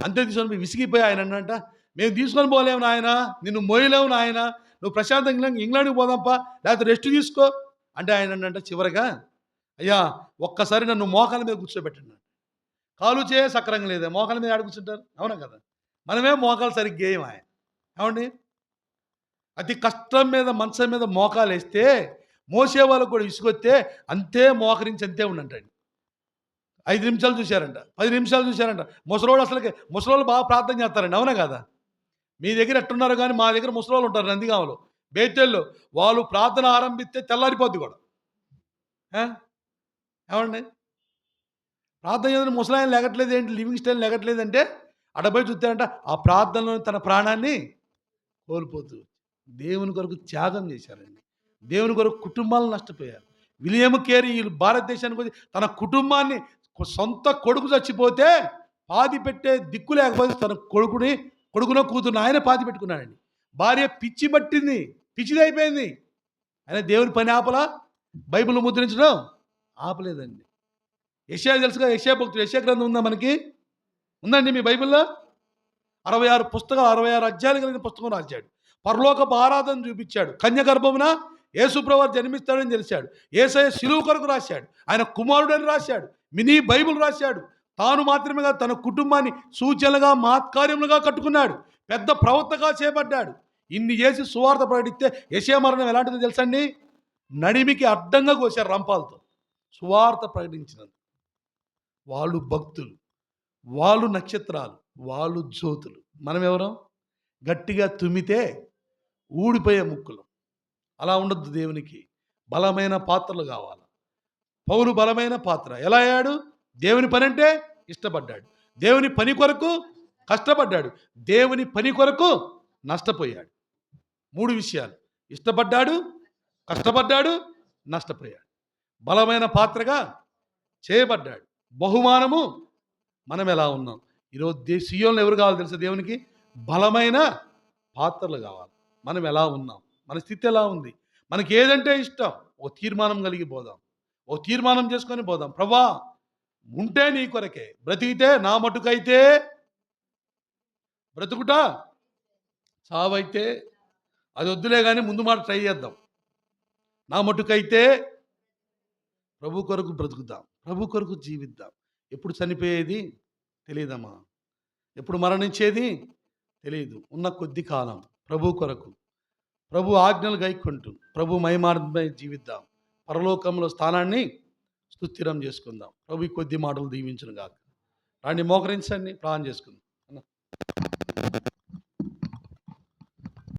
అంతే తీసుకొని పోయి విసిగిపోయి ఆయన అన్నంట, మేము తీసుకొని పోలేము నాయన, నిన్ను మోయలేము నాయన, నువ్వు ప్రశాంతంగా ఇంగ్లాండ్కి పోదాంపా, లేకపోతే రెస్ట్ తీసుకో అంటే ఆయన అన్నంట చివరిగా, అయ్యా ఒక్కసారి నన్ను మోకాల మీద కూర్చోబెట్టండి. కాలు చేయ సక్రంగా లేదా, మోకాల మీద ఆడ కూర్చుంటారు, అవునా కదా? మనమే మోకాలు సరిగ్గా ఏం ఆయన. ఏమండి? అతి కష్టం మీద మంచం మీద మోకాలు వేస్తే మోసే వాళ్ళకు కూడా విసుగొస్తే అంతే మోకరించి అంతే ఉండంటండి. 5 నిమిషాలు చూశారంట, 10 నిమిషాలు చూశారంట. ముసలోళ్ళు బాగా ప్రార్థన చేస్తారండి, అవునా కదా? మీ దగ్గర ఎట్టున్నారు కానీ మా దగ్గర ముసలోళ్ళు ఉంటారు నందిగామలో, బేతెల్లో. వాళ్ళు ప్రార్థన ఆరంభిస్తే తెల్లారిపోద్ది కూడా. ఏమండి? ప్రార్థన చేసిన ముసలాయన లెగట్లేదు ఏంటి, లివింగ్స్టన్ లెగట్లేదంటే అడబోయి చూస్తారంట, ఆ ప్రార్థనలో తన ప్రాణాన్ని కోల్పోతూ దేవుని కొరకు త్యాగం చేశారండి. దేవుని కొరకు కుటుంబాలను నష్టపోయారు. విలియం కేరీ భారతదేశానికి వచ్చి తన కుటుంబాన్ని, సొంత కొడుకు చచ్చిపోతే పాతి పెట్టే దిక్కు లేకపోతే తన కొడుకునో కూతురుని ఆయన పాతి పెట్టుకున్నాడండి. భార్య పిచ్చి పట్టింది, పిచ్చిదైపోయింది. ఆయన దేవుని పని ఆపలా, బైబిల్ ముద్రించడం ఆపలేదండి. యెషయా తెలుసుగా, యెషయా భక్తుడు, యెషయా గ్రంథం ఉందా మనకి? ఉందండి మీ బైబిల్లో. 66 పుస్తకాలు, 66 అధ్యాయాలు కలిగిన పుస్తకం రాశాడు. పరలోకపు ఆరాధన చూపించాడు. కన్యగర్భమున యేసుప్రభువు జన్మిస్తాడని తెలిసాడు. యేసయ్య శిలువ కొరకు రాశాడు. ఆయన కుమారుడని రాశాడు. మినీ బైబిల్ రాశాడు. తాను మాత్రమే కాదు, తన కుటుంబాన్ని సూచనలుగా మహత్కార్యములుగా కట్టుకున్నాడు. పెద్ద ప్రవక్తగా చేపడ్డాడు. ఇన్ని చేసి సువార్త ప్రకటిస్తే యెషయా మరణం ఎలాంటిదో తెలుసండి? నడిమికి అడ్డంగా కోశారు రంపాలతో. సువార్త ప్రకటించినందుకు. వాళ్ళు భక్తులు, వాళ్ళు నక్షత్రాలు, వాళ్ళు జ్యోతులు. మనం ఎవరం? గట్టిగా తుమ్మితే ఊడిపోయే ముక్కులు. అలా ఉండొద్దు. దేవునికి బలమైన పాత్రలు కావాలి. పౌలు బలమైన పాత్ర. ఎలా అయ్యాడు? దేవుని పని అంటే ఇష్టపడ్డాడు, దేవుని పని కొరకు కష్టపడ్డాడు, దేవుని పని కొరకు నష్టపోయాడు. 3 విషయాలు: ఇష్టపడ్డాడు, కష్టపడ్డాడు, నష్టపోయాడు. బలమైన పాత్రగా చేయబడ్డాడు. బహుమానము. మనం ఎలా ఉన్నాం? ఈరోజు సియోన్లో ఎవరు కావాలి తెలుసా? దేవునికి బలమైన పాత్రలు కావాలి. మనం ఎలా ఉన్నాం? మన స్థితి ఎలా ఉంది? మనకి ఏదంటే ఇష్టం, ఓ తీర్మానం కలిగి పోదాం. ఓ తీర్మానం చేసుకొని పోదాం. ప్రభా, ఉంటే నీ కొరకే, బ్రతికితే నా మటుకైతే బ్రతుకుట, చావైతే అది వద్దులే కానీ ముందు మాట ట్రై చేద్దాం. నా మటుకైతే ప్రభు కొరకు బ్రతుకుదాం, ప్రభు కొరకు జీవిద్దాం. ఎప్పుడు చనిపోయేది తెలియదమ్మా, ఎప్పుడు మరణించేది తెలియదు. ఉన్న కొద్ది కాలం ప్రభు కొరకు, ప్రభు ఆజ్ఞలు గైకొంటూ ప్రభు మహిమార్థమై జీవిద్దాం. పరలోకంలో స్థానాన్ని సుస్థిరం చేసుకుందాం. ప్రభు కొద్ది మాటలు దీవించును గాక. రాండి, మోకరించండి, ప్రార్థన చేసుకుందాం.